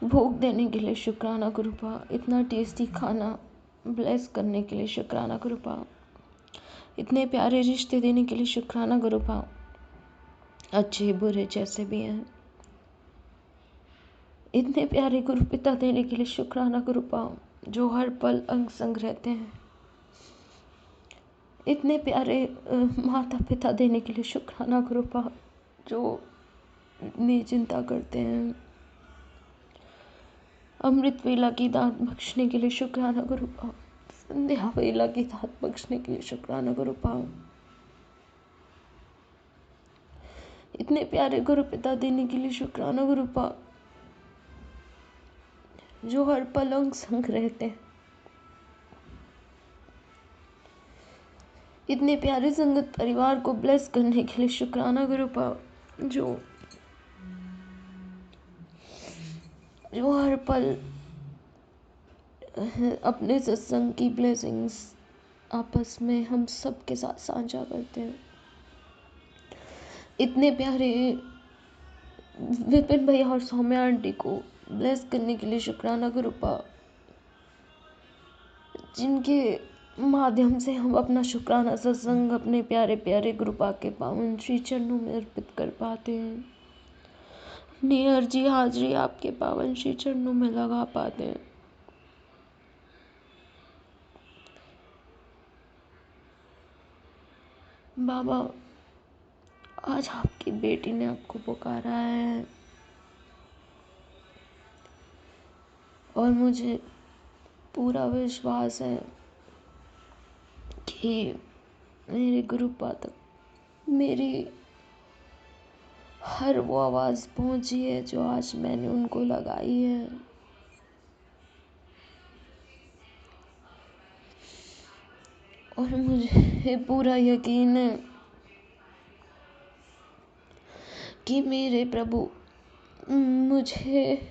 भूख देने के लिए शुक्राना गुरुपाद, इतना टेस्टी खाना ब्लेस करने के लिए शुक्राना गुरुपाद, इतने प्यारे रिश्ते देने के लिए शुक्राना गुरुपाद, अच्छे बुरे जैसे भी हैं, इतने प्यारे गुरु पिता देने के लिए शुक्राना गुरुपाद, जो हर पल अंग संग रहते हैं, इतने प्यारे माता पिता देने के लिए शुक्राना गुरुपाद, जो इतनी चिंता करते हैं, अमृत वेला की दात बख्शने के लिए शुक्राना गुरुपाद, संध्या वेला की दात बख्शने के लिए शुक्राना गुरुपाद, इतने प्यारे गुरु पिता देने के लिए शुक्राना गुरुपाद, जो हर पल अंग संग रहते हैं, इतने प्यारे संगत परिवार को ब्लेस करने के लिए शुक्राना गुरुपाद, जो हर पल अपने सत्संग की ब्लेसिंग्स आपस में हम सब के साथ साझा करते हैं, इतने प्यारे विपिन भैया और सौम्या आंटी को ब्लेस करने के लिए शुक्राना गुरुपाद, जिनके माध्यम से हम अपना शुक्राना सत्संग अपने प्यारे प्यारे गुरुपा के पावन श्री चरणों में अर्पित कर पाते हैं, अपनी अर्जी हाजिरी आपके पावन श्री चरणों में लगा पाते हैं। बाबा, आज आपकी बेटी ने आपको पुकारा है और मुझे पूरा विश्वास है कि मेरे गुरुपा तक मेरी हर वो आवाज़ पहुंची है जो आज मैंने उनको लगाई है। और मुझे पूरा यकीन है कि मेरे प्रभु मुझे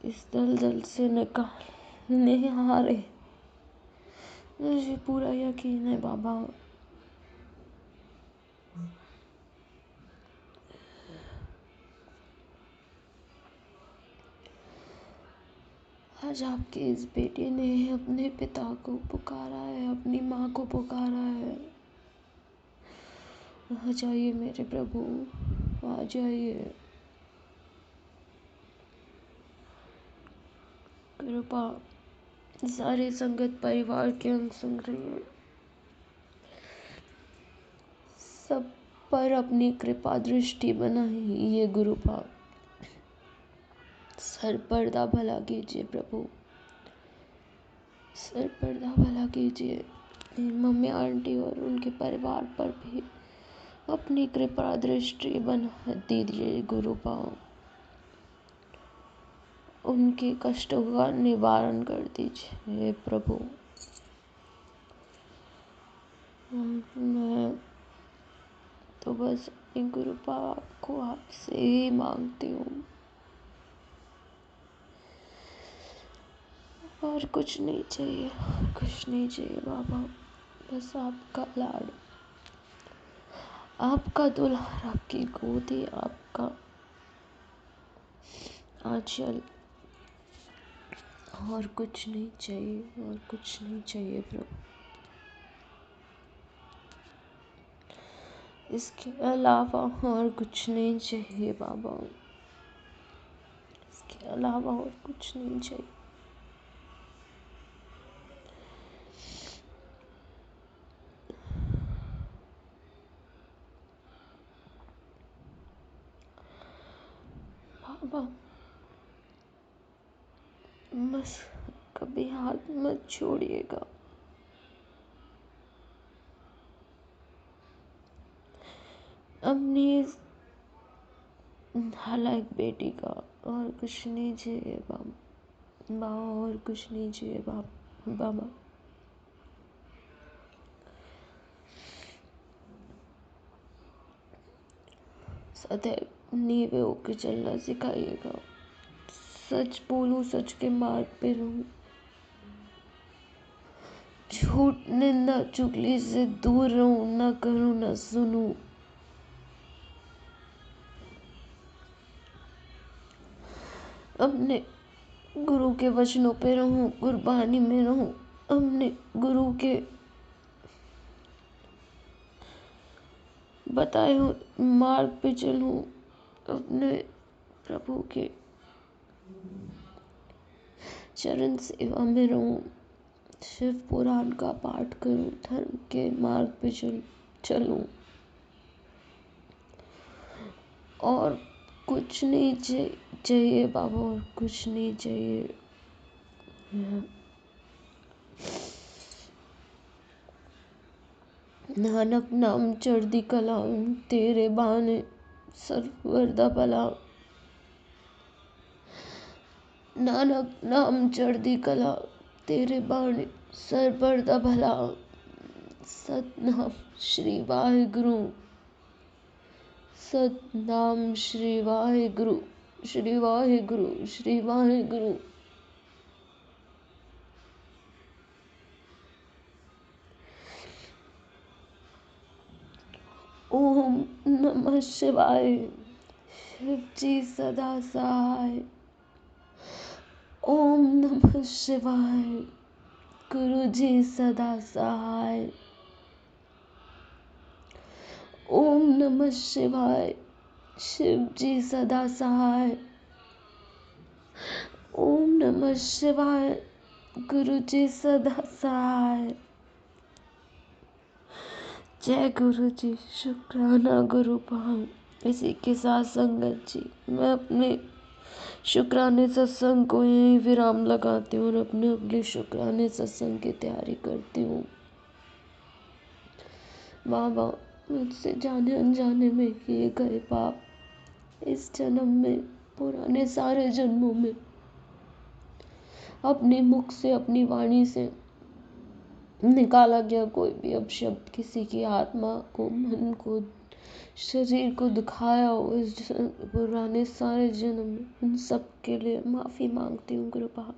इस दलदल से निकालने आ रहे, मुझे पूरा यकीन है बाबा। आज आपकी इस बेटी ने अपने पिता को पुकारा है, अपनी माँ को पुकारा है। आ जाइए मेरे प्रभु, आ जाइए। कृपा सारे संगत परिवार के अंग संग रहिए, सब पर अपनी कृपा दृष्टि बनाइए गुरुपा, सर पर्दा भला कीजिए प्रभु, सर पर्दा भला कीजिए। मम्मी आंटी और उनके परिवार पर भी अपनी कृपा दृष्टि बना दीजिए गुरुपा, उनके कष्टों का निवारण कर दीजिए प्रभु। मैं तो बस अपनी गुरुपा को आपसे ही मांगती हूँ, और कुछ नहीं चाहिए, और कुछ नहीं चाहिए बाबा। बस आपका लाड, आपका दुलार, आपकी गोदी, आपका आंचल, और कुछ नहीं चाहिए, और कुछ नहीं चाहिए प्रभु। इसके अलावा और कुछ नहीं चाहिए बाबा, इसके अलावा और कुछ नहीं चाहिए। बाबा बस कभी हाथ मत छोड़िएगा, अपनी इस नालायक बेटी का और कुछ नहीं चाहिए बाबा, और कुछ नहीं चाहिए बाबा। सदैव नीवे होके चलना सिखाइएगा। सच बोलूं, सच के मार्ग पे रहूं, झूठ निंदा चुगली से दूर रहूं, ना करूं ना सुनूं। अपने गुरु के वचनों पे रहूं, कुर्बानी में रहूं, अपने गुरु के बताए हुए मार्ग पे चलूं, अपने प्रभु के चरण सेवा में रहूं, शिव पुराण का पाठ करूं, धर्म के मार्ग पे चलूं, और कुछ नहीं चाहिए बाबा, और कुछ नहीं चाहिए। नानक नाम चढ़दी कला, तेरे बहाने सरवर दा भला। नानक नाम चढ़दी कला, तेरे बाणे सरवर दा भला। सतनाम श्री वाहिगुरु, सतनाम श्री वाहिगुरु, श्री वाहिगुरु, श्री वाहिगुरु। ओम नमः शिवाय, शिव जी सदा सहाय। ओम नमः शिवाय, गुरु जी सदा सहाय। ओम नमः शिवाय, शिव जी सदा सहाय। ओम नमः शिवाय, गुरु जी सदा सहाय। जय गुरु जी, शुक्राना गुरु पाऊँ। इसी के साथ संगत जी, मैं अपने शुक्राने सत्संग को यहीं विराम लगाती हूँ और अपने अगले शुक्राने सत्संग की तैयारी करती हूँ। बाबा, मुझसे जाने अनजाने में किए गए पाप इस जन्म में, पुराने सारे जन्मों में अपने मुख से, अपनी वाणी से निकाला गया कोई भी अपशब्द किसी की आत्मा को, मन को, शरीर को दुखाया हो इस पुराने सारे जन्म में, उन सब के लिए माफ़ी मांगती हूँ गुरुपा।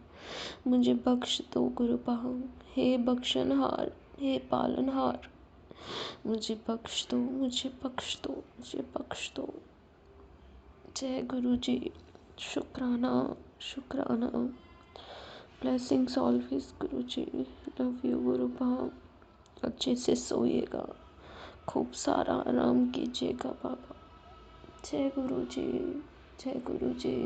मुझे बख्श दो गुरुपा, हे बख्शनहार, हे पालनहार, मुझे बख्श दो, मुझे बख्श दो, मुझे बख्श दो। जय गुरु जी, शुक्राना शुक्राना। Blessings always Guru ji, love you गुरुपा। अच्छे से सोइएगा, खूब सारा आराम कीजिएगा बाबा। जय गुरु जी, जय गुरु जी।